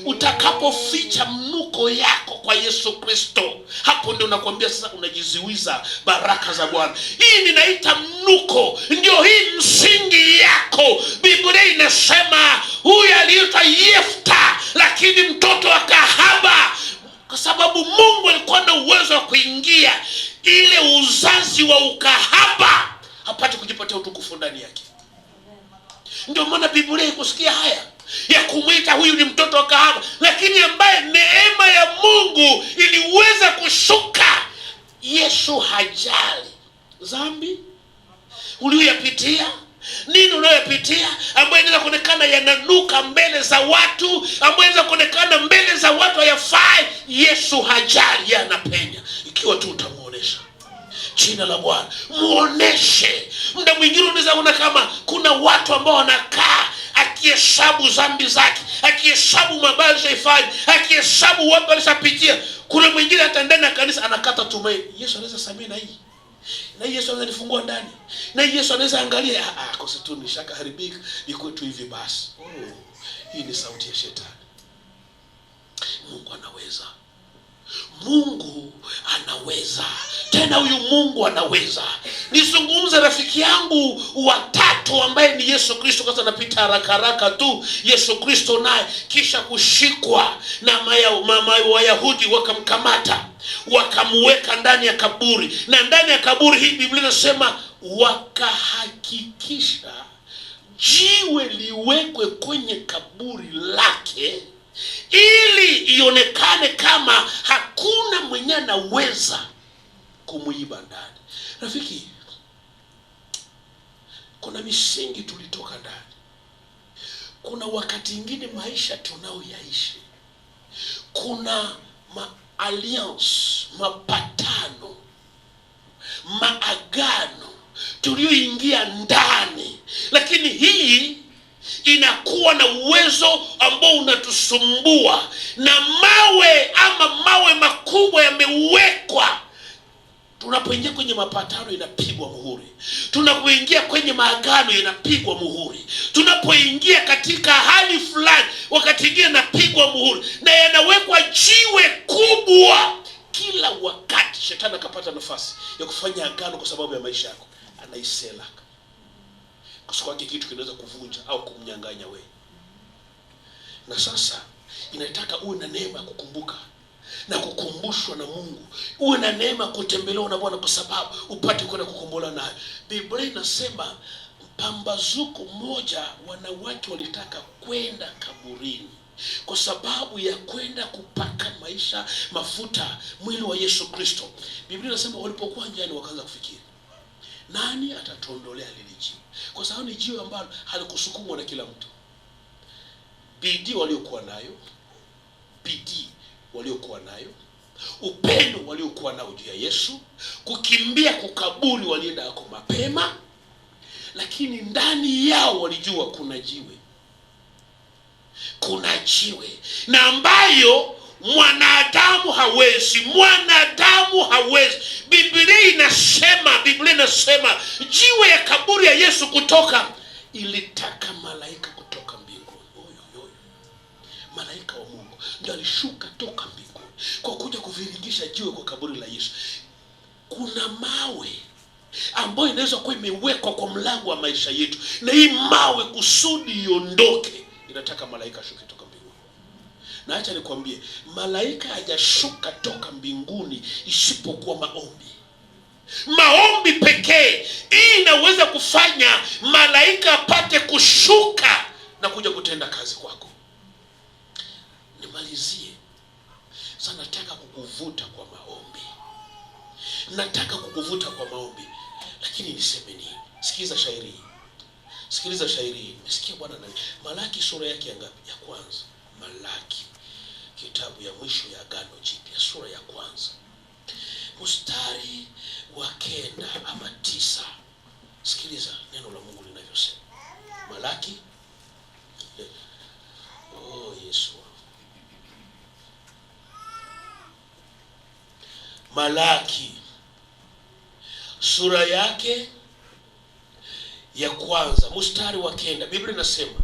Utakapoficha mnuko yako kwa Yesu Kristo, hapo ndio nakwambia sasa unajiziwiza baraka za Bwana. Hii ninaita mnuko, ndio hii msingi yako. Biblia inasema huyu aliitwa Yefta, lakini mtoto wa kahaba, kwa sababu Mungu alikuwa na uwezo wa kuingia ile uzazi wa ukahaba apate kujipatia utukufu ndani yake. Ndio maana Biblia ikusikia haya ya kumwita huyu ni mtoto wa kahaba, lakini ambaye neema ya Mungu iliweza kushuka. Yesu hajali dhambi uliyoyapitia, nini unayopitia, ambaye inaweza kuonekana yananuka mbele za watu, ambaye inaweza kuonekana mbele za watu hayafai. Yesu hajali, anapenya ikiwa tu utamuonesha. Jina la Bwana, muoneshe. Muda mwingine unaweza kuona kama kuna watu ambao wanakaa akihesabu dhambi zake, akihesabu mabaya aliyofanya, akihesabu watu alishapitia. Kuna mwingine hata ndani ya kanisa anakata tumaini. Yesu anaweza samehe na hii. Na Yesu anaweza nifungua ndani. Na Yesu anaweza angalia kwa sababu nishaka haribika, iko tu hivi basi. Hii ni sauti ya shetani. Mungu anaweza. Mungu anaweza. Tena huyu Mungu anaweza. Nizungumze rafiki yangu watatu ambaye ni Yesu Kristo. Kwanza napita haraka tu. Yesu Kristo naye kisha kushikwa na Wayahudi, wakamkamata, wakamweka ndani ya kaburi. Na ndani ya kaburi hii Biblia inasema wakahakikisha jiwe liwekwe kwenye kaburi lake ili ionekane kama hakuna mwenye anaweza kumuiba ndani. Rafiki, kuna misingi tulitoka ndani. Kuna wakati ingine maisha tunaoyaishi, kuna alliance, mapatano tulioingia ndani, lakini hii inakuwa na uwezo ambao unatusumbua, na mawe makubwa yamewekwa. Tunapoingia kwenye mapatano inapigwa muhuri, tunapoingia kwenye maagano inapigwa muhuri, tunapoingia katika hali fulani wakati mwingine inapigwa muhuri, na yanawekwa jiwe kubwa. Kila wakati shetani akapata nafasi ya kufanya agano kwa sababu ya maisha yako, anaisela kwa sababu kitu kinaweza kuvunja au kumnyang'anya wewe. Na sasa inataka uwe na neema ya kukumbuka na kukumbushwa na Mungu, uwe na neema kutembelewa na Bwana kwa sababu upate kwenda kukombola naye. Biblia inasema pambazuko moja, wanawake walitaka kwenda kaburini kwa sababu ya kwenda kupaka mafuta mwili wa Yesu Kristo. Biblia inasema walipokuwa njiani wakaanza kufikiri, nani atatuondolea lile jiwe? Kwa sababu ni jiwe ambalo halikusukumwa na kila mtu. Bidii waliokuwa nayo, upendo waliokuwa nao juu ya Yesu, kukimbia kukaburi walienda yako mapema, lakini ndani yao walijua kuna jiwe, na ambayo mwanadamu hawezi. Biblia inasema jiwe ya kaburi ya Yesu kutoka ilitaka malaika kutoka mbinguni. Malaika wa Mungu ndio alishuka toka mbinguni kwa kuja kuviringisha jiwe kwa kaburi la Yesu. Kuna mawe ambayo inaweza kuwa imewekwa kwa mlango wa maisha yetu, na hii mawe kusudi iondoke inataka malaika ashuke toka mbinguni. Na acha nikwambie, malaika hajashuka toka mbinguni isipokuwa maombi pekee. Hii inaweza kufanya malaika apate kushuka na kuja kutenda kazi kwako. Nimalizie. Sasa nataka kukuvuta kwa maombi. Lakini niseme nini? Sikiliza shairi hii. Nisikia Bwana nani? Malaki sura yake ya ngapi? Ya kwanza. Malaki, kitabu ya mwisho ya Agano Jipya, sura ya kwanza, mstari wa 9 ama 9. Sikiliza neno la Mungu linavyosema. Malaki, Yesu. Malaki sura yake ya kwanza mstari wa 9, Biblia inasema,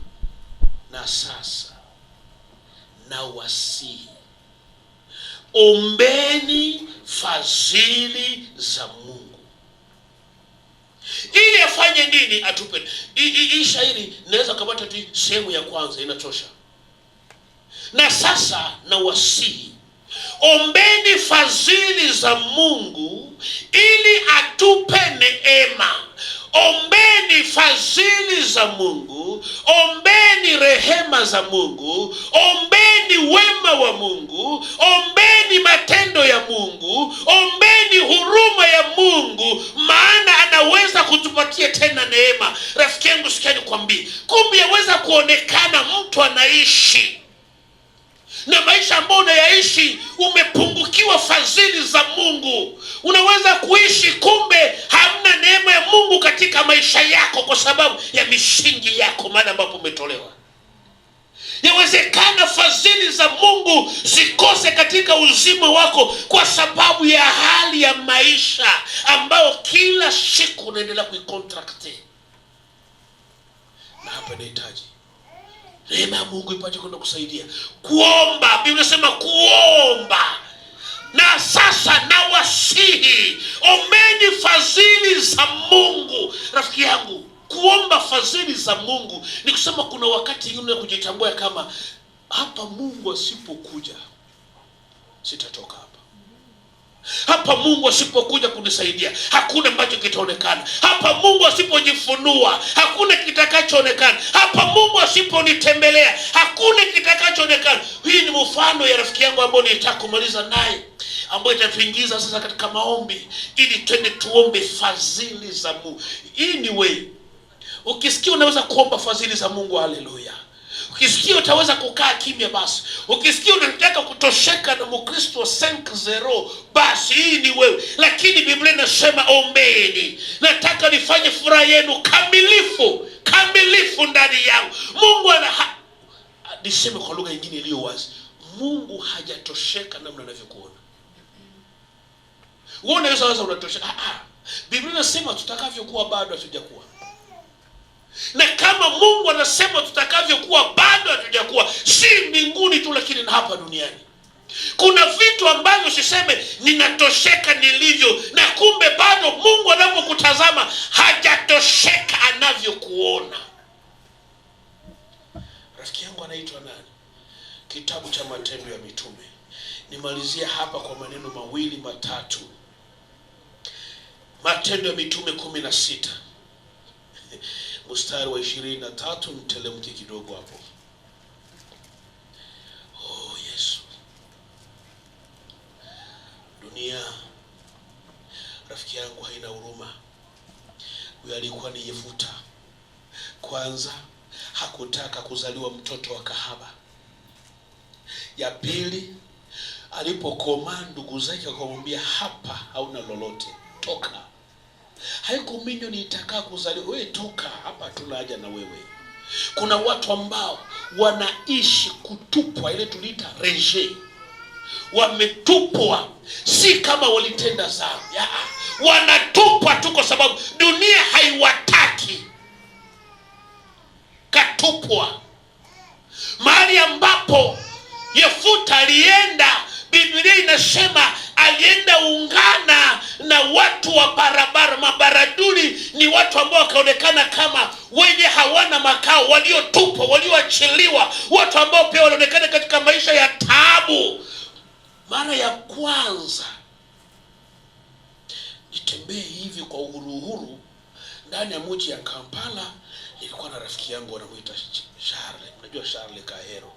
na sasa na wasihi, ombeni fadhili za Mungu. Ili afanye nini? Atupe. Hii shairi naweza kupata tu sehemu ya kwanza inatosha. Na sasa na wasihi, ombeni fadhili za Mungu ili atupe neema. Ombeni fadhili za Mungu, ombeni rehema za Mungu, ombeni wema wa Mungu, ombeni matendo ya Mungu, ombeni huruma ya Mungu, maana anaweza kutupatia tena neema. Rafiki yangu, sikia nikwambie, kumbe yaweza kuonekana mtu anaishi na maisha ambayo unayaishi umepungukiwa fadhili za Mungu. Unaweza kuishi kumbe hamna neema ya Mungu katika maisha yako kwa sababu ya misingi yako mahali ambapo umetolewa. Yawezekana fadhili za Mungu zikose katika uzima wako kwa sababu ya hali ya maisha ambayo kila siku unaendelea kuicontracte. Na hapa nahitaji neema ya Mungu ipate kwenda kusaidia. Kuomba, Biblia inasema kuomba. Na sasa na wasihi, ombeni fadhili za Mungu. Rafiki yangu, kuomba fadhili za Mungu ni kusema kuna wakati yule kujitambua kama hapa Mungu asipokuja sitatoka hapa. Hapa Mungu asipokuja kunisaidia hakuna ambacho kitaonekana. Hapa Mungu asipojifunua hakuna kitakachoonekana. Hapa Mungu asiponitembelea hakuna kitakachoonekana. Hii ni mfano ya rafiki yangu ambaye nitaka kumaliza naye, ambayo itatuingiza sasa katika maombi ili twende tuombe fadhili za Mungu. Hii ni wewe. Ukisikia unaweza kuomba fadhili za Mungu, haleluya. Ukisikia utaweza kukaa kimya basi. Ukisikia unataka kutosheka na Mkristo 5-0 basi hii ni wewe. Lakini Biblia inasema ombeni, nataka nifanye furaha yenu kamilifu ndani yangu. Mungu niseme kwa lugha nyingine iliyo wazi, Mungu hajatosheka namna anavyokuona. Wewe unaweza unatosheka. Biblia inasema tutakavyokuwa bado hatujakuwa. Na kama Mungu anasema tutakavyokuwa bado hatujakuwa, si mbinguni tu lakini na hapa duniani. Kuna vitu ambavyo usiseme ninatosheka nilivyo, na kumbe bado Mungu anapokutazama hajatosheka anavyokuona. Rafiki yangu anaitwa nani? Kitabu cha Matendo ya Mitume. Nimalizia hapa kwa maneno mawili matatu. Matendo ya Mitume 16 mstari wa 23, mtelemke kidogo hapo. Oh Yesu. Dunia, rafiki yangu, haina huruma. Huyo alikuwa ni Yefuta. Kwanza, hakutaka kuzaliwa mtoto wa kahaba. Ya pili, alipokomaa ndugu zake wakamwambia, hapa hauna lolote, toka. Haiko milioni itakaa kuzaliwa, wewe toka hapa, tuna haja na wewe. Kuna watu ambao wanaishi kutupwa, ile tuliita reje. Wametupwa si kama walitenda dhambi, wanatupwa tu kwa sababu dunia haiwataki. Katupwa mahali ambapo Yefuta alienda. Biblia inasema alienda ungana na watu wa barabara. Mabaraduli ni watu ambao wakaonekana kama wenye hawana makao, waliotupwa, walioachiliwa, watu ambao pia wanaonekana katika maisha ya taabu. Mara ya kwanza nitembee hivi kwa uhuru ndani ya mji ya Kampala, nilikuwa na rafiki yangu wanamuita Charles. Unajua Charles Kahero?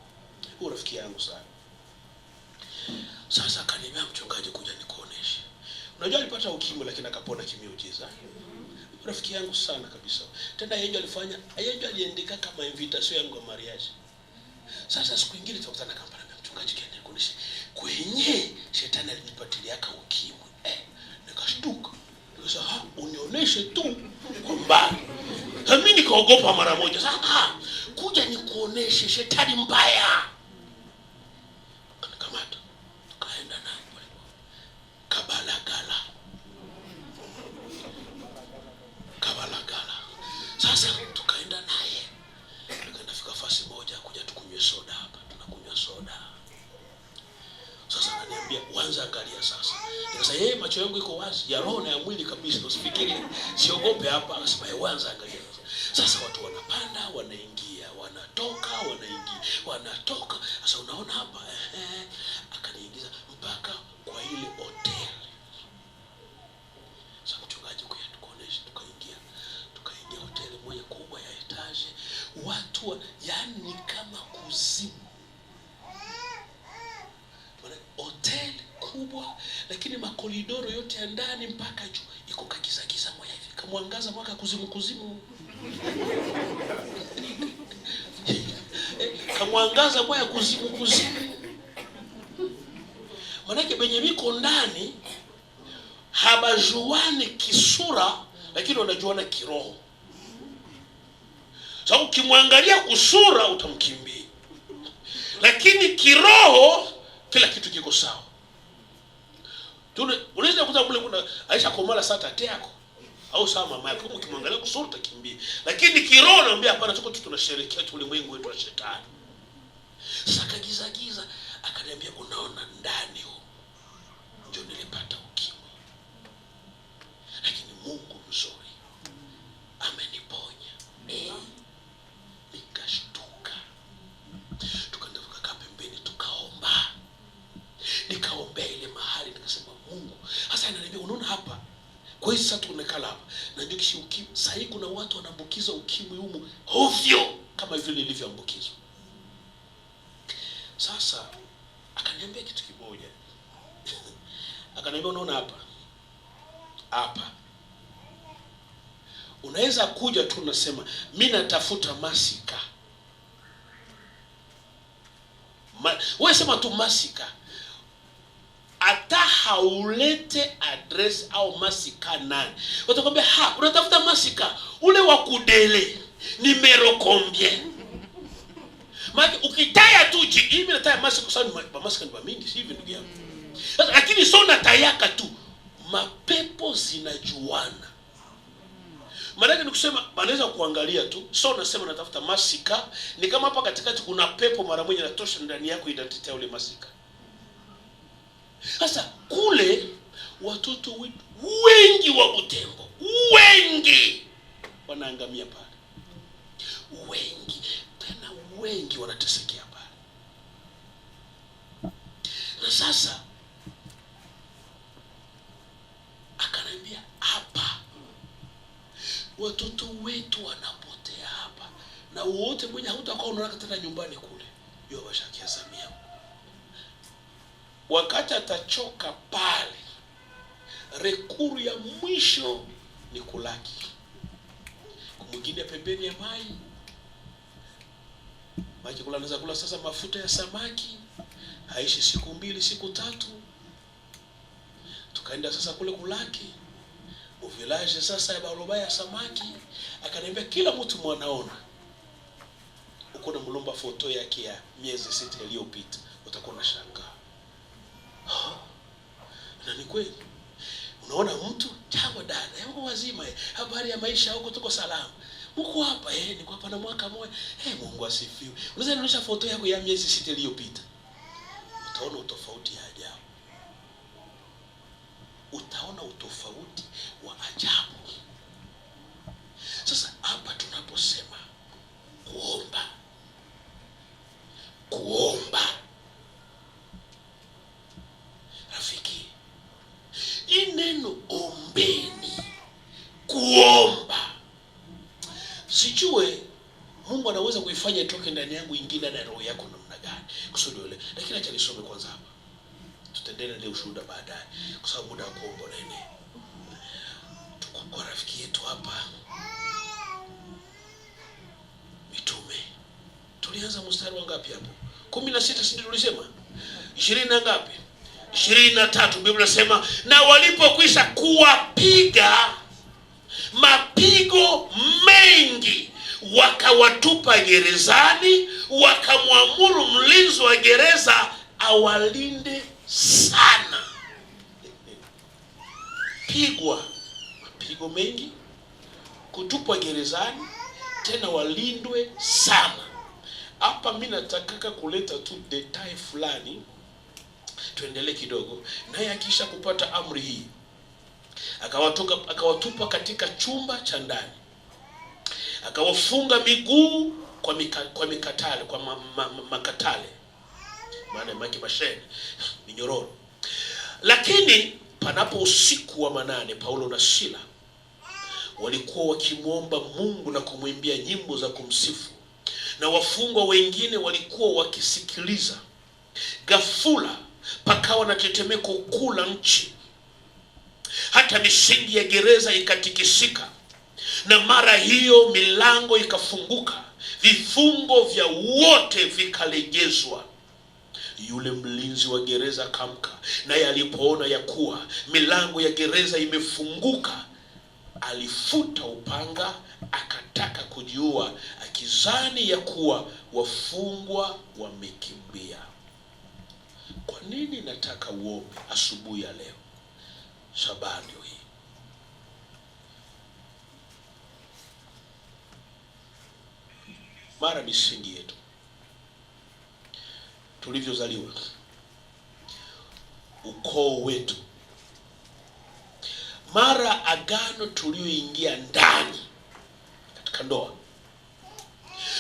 Huyo rafiki yangu sana. Sasa akaniambia, mchungaji, kuja nikuoneshe. Unajua alipata ukimwi lakini akapona kimiujiza. Rafiki yangu sana kabisa. Tena yeye aliandika kama invitation yangu ya marriage. Sasa siku nyingine tukutana Kampala, na mchungaji, kende nikuoneshe kwenye shetani alinipatiliaka ukimwi. Nikashtuka. Nikasema, unioneshe tu kwa mbali. Mimi nikaogopa mara moja. Sasa kuja nikuoneshe shetani mbaya. Kanikamata. Tukaenda naye Kabalagala. Sasa tukaenda naye. Tukaenda fika fasi moja, kuja tukunywe soda hapa. Tunakunywa soda. Sasa ananiambia, "Wanza angalia sasa." Sasa yeye macho yangu iko wazi, ya roho na ya mwili kabisa. Usifikiri siogope hapa. Akasema, "Wanza angalia." Sasa watu wanapanda, wanaingia, wanatoka, wanaingia, wanatoka. Sasa unaona hapa, akaniingiza mpaka kwa ile hotel. Sasa mchungaji, kuonesha, tukaingia hoteli moja kubwa ya etage. Watu yani kama kuzimu. Hotel kubwa lakini makoridoro yote ya ndani mpaka juu iko kagiza moja hivi. Kamwangaza mwaka kuzimu. Kamwangaza moja kuzimu. Manake benye biko ndani habajuani kisura lakini wanajuana kiroho. Sasa ukimwangalia kusura utamkimbia. Lakini kiroho kila kitu kiko sawa. Unaweza kukuta kule kuna Aisha komala saa tate yako au saa mama yako, ukimwangalia kusura utakimbia. Lakini kiroho naambia hapana, tuko tunasherehekea tu ulimwengu wetu wa shetani. Sasa kagiza akaniambia, unaona ndani huko ndio nilipata ukimwi. Lakini Mungu mzuri ameniponya. Nikashtuka. Tukaenda tukakaa pembeni tukaomba. Nikaombea ile mahali, nikasema Mungu. Sasa ananiambia, unaona hapa? Kwa hiyo sasa tunekala hapa. Na ndio kishi ukimwi. Sasa hivi kuna watu wanaambukiza ukimwi humu ovyo kama vile nilivyoambukizwa. Sasa akaniambia kitu kimoja. Akaniambia, unaona hapa unaweza kuja tu unasema mimi natafuta masika. Wewe sema tu masika. Ata haulete address au masika nani. Watakwambia unatafuta masika ule wa kudele numero combien. Maana ukitaya tu mimi nataya masika kwa sababu masika ni mingi, si hivi ndugu yangu. Lakini sio natayaka tu. Mapepo zinajuana. Maana ni kusema banaweza kuangalia tu. Sio nasema natafuta masika, ni kama hapa katikati kuna pepo mara moja inatosha ndani yako identity ya ule masika. Sasa kule watoto wetu wengi wa Butembo, wengi wanaangamia pale. Wengi, tena wengi wanatesekea pale. Na sasa akaniambia hapa watoto wetu wanapotea hapa, na wote mwenye hutakuwa unaona tena nyumbani kule. Yeye washakiazamia. Wakati atachoka pale, rekuru ya mwisho ni kulaki. Kumwingine pembeni ya maji kula, anaweza kula sasa mafuta ya samaki, haishi siku 2 siku 3. Tukaenda sasa kule kulaki village sasa ya baloba ya samaki. Akaniambia kila mtu mwanaona uko na mlomba foto yake ya miezi 6 iliyopita, utakuwa na shanga. Na ni kweli. Unaona mtu jambo dada, yangu wazima, habari ya maisha huko, tuko salama. Mko hapa niko hapa na mwaka mmoja. Mungu asifiwe. Unaweza nionyesha foto yako ya miezi 6 iliyopita. Utaona utofauti ya ajabu. Utaona utofauti wa ajabu. Sasa hapa tunaposema kuomba. Rafiki, hii neno ombeni, kuomba, sijue Mungu anaweza kuifanya itoke ndani yangu ingine na roho yako namna gani kusudi ile. Lakini acha nisome kwanza hapa. Tutaendelea na ushuhuda baadaye kwa sababu muda wa kuomba nene. Tuko kwa rafiki yetu hapa. Mitume. Tulianza mstari wa ngapi hapo? 16 si tulisema? 20 na ngapi? 23. Biblia inasema na walipokwisha kuwapiga mapigo mengi, wakawatupa gerezani, wakamwamuru mlinzi wa gereza awalinde sana. Pigwa mapigo mengi, kutupwa gerezani, tena walindwe sana. Hapa mimi nataka kuleta tu detail fulani. Tuendelee kidogo. Naye akisha kupata amri hii, akawatupa katika chumba cha ndani, akawafunga miguu kwa mikatale, kwa makatale, maana maki mashene minyororo. Lakini panapo usiku wa manane, Paulo na Sila walikuwa wakimwomba Mungu na kumwimbia nyimbo za kumsifu, na wafungwa wengine walikuwa wakisikiliza. Ghafula pakawa na tetemeko kuu la nchi, hata misingi ya gereza ikatikisika, na mara hiyo milango ikafunguka, vifungo vya wote vikalegezwa. Yule mlinzi wa gereza akamka, naye alipoona ya kuwa milango ya gereza imefunguka, alifuta upanga, akataka kujiua, akizani ya kuwa wafungwa wamekimbia. Kwa nini nataka uombe asubuhi ya leo? Sababu hii. Mara misingi yetu tulivyozaliwa, ukoo wetu, mara agano tulioingia ndani katika ndoa,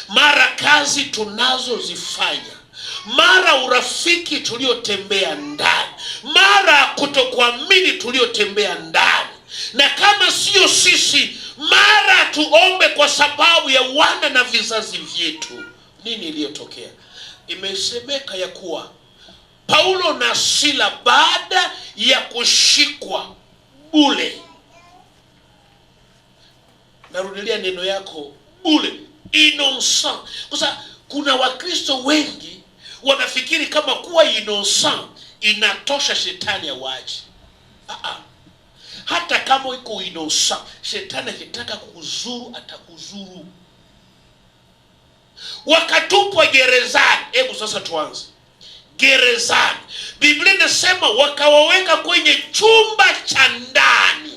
mara kazi tunazozifanya, mara urafiki tuliotembea ndani, mara kutokuamini tuliotembea ndani, na kama sio sisi, mara tuombe kwa sababu ya wana na vizazi vyetu. Nini iliyotokea? Imesemeka ya kuwa Paulo na Sila baada ya kushikwa bule, narudilia neno yako, bule, innocent. Kwa sababu kuna Wakristo wengi wanafikiri kama kuwa innocent inatosha shetani auache. Hata kama uko innocent, shetani akitaka kukuzuru atakuzuru. Wakatupwa gerezani. Hebu sasa tuanze gerezani. Biblia inasema wakawaweka kwenye chumba cha ndani.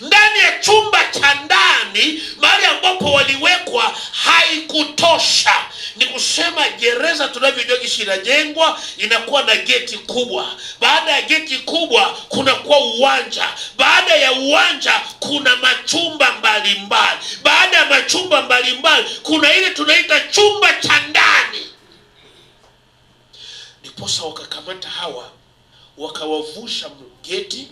Ndani ya chumba cha ndani, mahali ambapo waliwekwa, haikutosha. Ni kusema gereza tunavyojua inajengwa, inakuwa na geti kubwa. Baada ya geti kubwa kuna kuwa uwanja. Baada ya uwanja kuna machumba mbalimbali. Baada ya machumba mbalimbali kuna ile tunaita chumba cha ndani. Ndiposa wakakamata hawa, wakawavusha geti,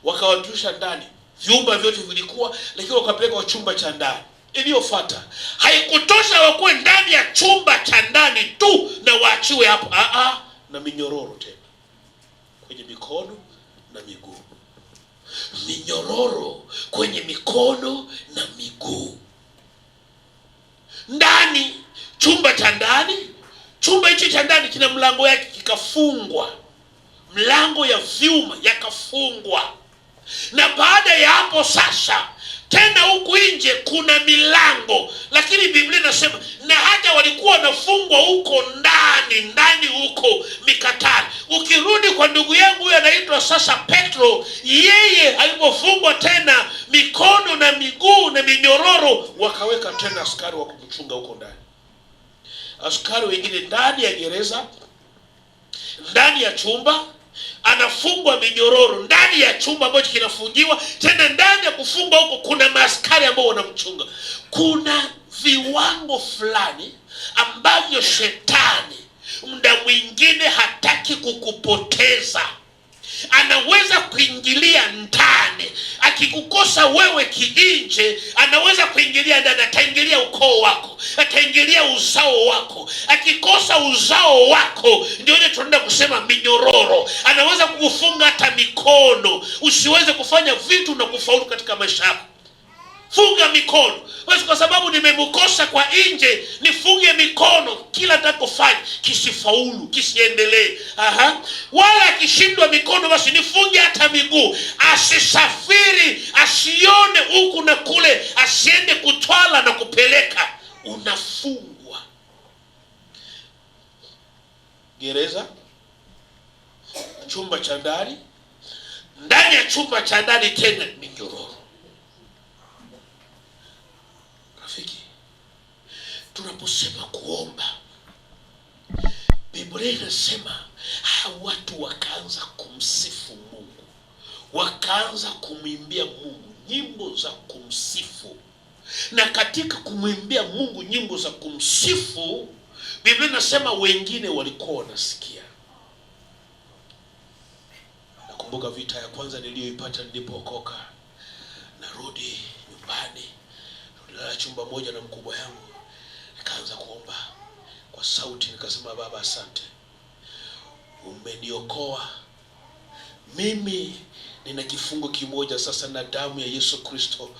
wakawatusha ndani. Vyumba vyote vilikuwa, lakini wakapeleka kwa chumba cha ndani. Iliyofuata, haikutosha wakuwe ndani ya chumba cha ndani tu na waachiwe hapo. Na minyororo tena kwenye mikono na miguu. Minyororo kwenye mikono na miguu. Ndani, chumba cha ndani. Chumba hicho cha ndani kina mlango yake kikafungwa. Mlango ya vyuma yakafungwa. Na baada ya hapo sasa, tena huku nje kuna milango. Lakini Biblia inasema na hata walikuwa wanafungwa huko ndani huko mikatani. Ukirudi kwa ndugu yangu huyo anaitwa sasa Petro, yeye alipofungwa tena mikono na miguu na minyororo, wakaweka tena askari wa kumchunga huko ndani. Askari wengine ndani ya gereza, ndani ya chumba, anafungwa minyororo ndani ya chumba ambacho kinafungiwa. Tena ndani ya kufungwa huko kuna maaskari ambao wanamchunga. Kuna viwango fulani ambavyo shetani muda mwingine hataki kukupoteza. Anaweza kuingilia ndani. Akikukosa wewe kiinje, anaweza kuingilia ndani. Ataingilia ukoo wako, ataingilia uzao wako. Akikosa uzao wako, ndio ile tunaenda kusema minyororo. Anaweza kukufunga hata mikono, usiweze kufanya vitu na kufaulu katika maisha yako. Funga mikono. Basi kwa sababu nimemkosa kwa nje, nifunge mikono. Kila atakofanya kisifaulu, kisiendelee. Wala akishindwa mikono, basi nifunge hata miguu. Asisafiri, asione huku na kule, asiende kutwala na kupeleka. Unafungwa. Gereza, chumba cha ndani. Ndani ya chumba cha ndani tena minyororo. Tunaposema kuomba, Biblia inasema watu wakaanza kumsifu Mungu, wakaanza kumwimbia Mungu nyimbo za kumsifu. Na katika kumwimbia Mungu nyimbo za kumsifu, Biblia inasema wengine walikuwa wanasikia. Nakumbuka vita ya kwanza niliyoipata nilipookoka. Narudi nyumbani, nilala chumba moja na mkubwa yangu. Nikaanza kuomba kwa sauti, nikasema, Baba asante, umeniokoa. Mimi nina kifungo kimoja sasa na damu ya Yesu Kristo.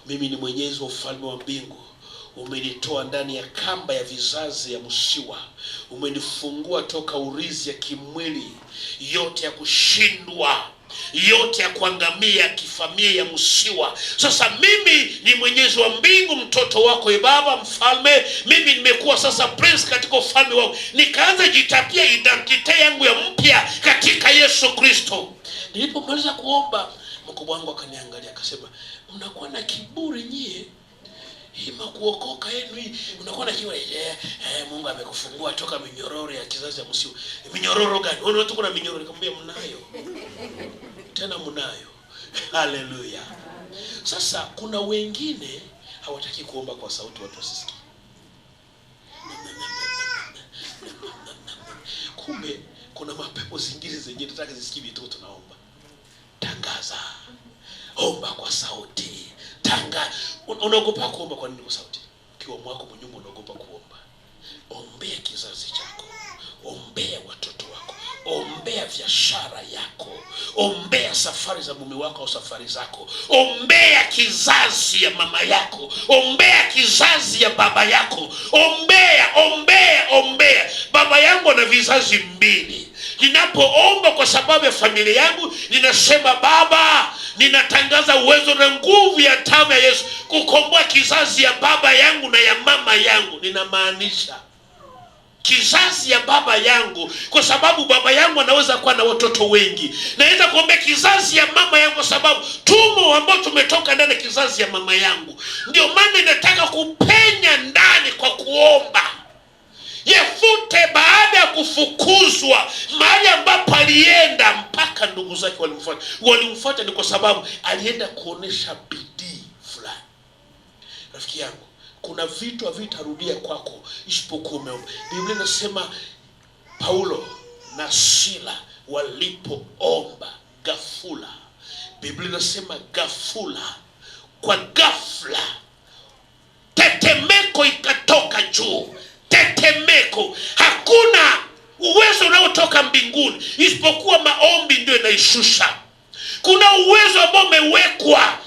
Mimi ni mwenyezi wa ufalme wa mbingu. Umenitoa ndani ya kamba ya vizazi ya msiwa. Umenifungua toka urizi ya kimwili yote ya kushindwa, yote ya kuangamia kifamilia ya msiwa. Sasa mimi ni mwenyezi wa mbingu, mtoto wako Baba mfalme. Mimi nimekuwa sasa prince katika ufalme wako. Nikaanza jitapia identity yangu ya mpya katika Yesu Kristo. Nilipomaliza kuomba, mkubwa wangu akaniangalia akasema, mnakuwa na kiburi nyie. Hima kuokoka yenu unakuwa na kiburi. Mungu amekufungua toka minyororo ya kizazi ya msiwa. Minyororo gani? Wewe tuko na minyororo. Nikamwambia mnayo. Tena mnayo. Haleluya. Sasa kuna wengine hawataki kuomba kwa sauti watu wasisikie. Kumbe kuna mapepo zingine zenye nataka zisikie vitu tunaomba. Tangaza. Omba kwa sauti. Unaogopa kuomba kwa nini kwa sauti? Ukiwa mwako mnyumba unaogopa kuomba. Ombea kizazi chako. Ombea watoto wako. Ombea biashara yako. Ombea safari za mume wako au safari zako. Ombea kizazi ya mama yako. Ombea kizazi ya baba yako. Ombea. Baba yangu ana vizazi 2. Ninapoomba kwa sababu ya familia yangu, ninasema Baba, ninatangaza uwezo na nguvu ya damu ya Yesu kukomboa kizazi ya baba yangu na ya mama yangu. Ninamaanisha kizazi ya baba yangu, kwa sababu baba yangu anaweza kuwa na watoto wengi. Naweza kuombea kizazi ya mama yangu, kwa sababu tumbo ambao tumetoka ndani kizazi ya mama yangu. Ndio maana ninataka kupenya ndani kwa kuomba. Yefute baada ya kufukuzwa mahali ambapo alienda, mpaka ndugu zake walimfuata ni kwa sababu alienda kuonesha bidii fulani. Rafiki yangu, kuna vitu havitarudia kwako isipokuwa umeomba. Biblia inasema Paulo na Sila walipoomba ghafula. Biblia inasema ghafula, kwa ghafla tetemeko ikatoka juu. Tetemeko. Hakuna uwezo unaotoka mbinguni isipokuwa maombi ndio inaishusha. Kuna uwezo ambao umewekwa.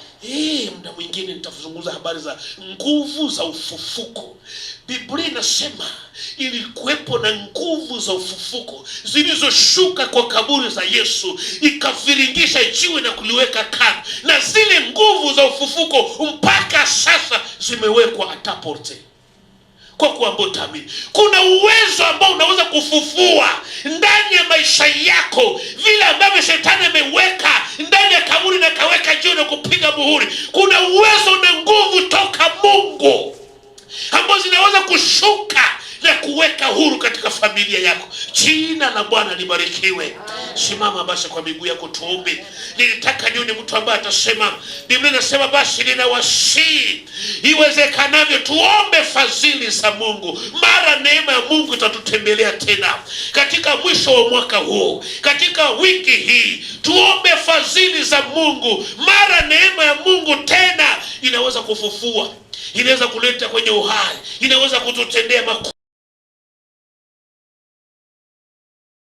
Muda mwingine nitazungumza habari za nguvu za ufufuko. Biblia inasema ilikuwepo na nguvu za ufufuko zilizoshuka kwa kaburi za Yesu, ikaviringisha jiwe na kuliweka kando. Na zile nguvu za ufufuko mpaka sasa zimewekwa ataporte kwa kuambota mimi. Kuna uwezo ambao unaweza kufufua ndani ya maisha yako vile ambavyo shetani ameweka ndani ya kaburi na kaweka juu na kupiga muhuri. Kuna uwezo na nguvu toka Mungu ambazo zinaweza kushuka na kuweka huru katika familia yako. Jina la Bwana libarikiwe. Simama basi kwa miguu yako tuombe. Nilitaka nione mtu ambaye atasema, Biblia inasema basi ninawasihi iwezekanavyo tuombe fadhili za Mungu. Mara neema ya Mungu itatutembelea tena katika mwisho wa mwaka huu, katika wiki hii. Tuombe fadhili za Mungu. Mara neema ya Mungu tena inaweza kufufua, inaweza kuleta kwenye uhai, inaweza kututendea makuu.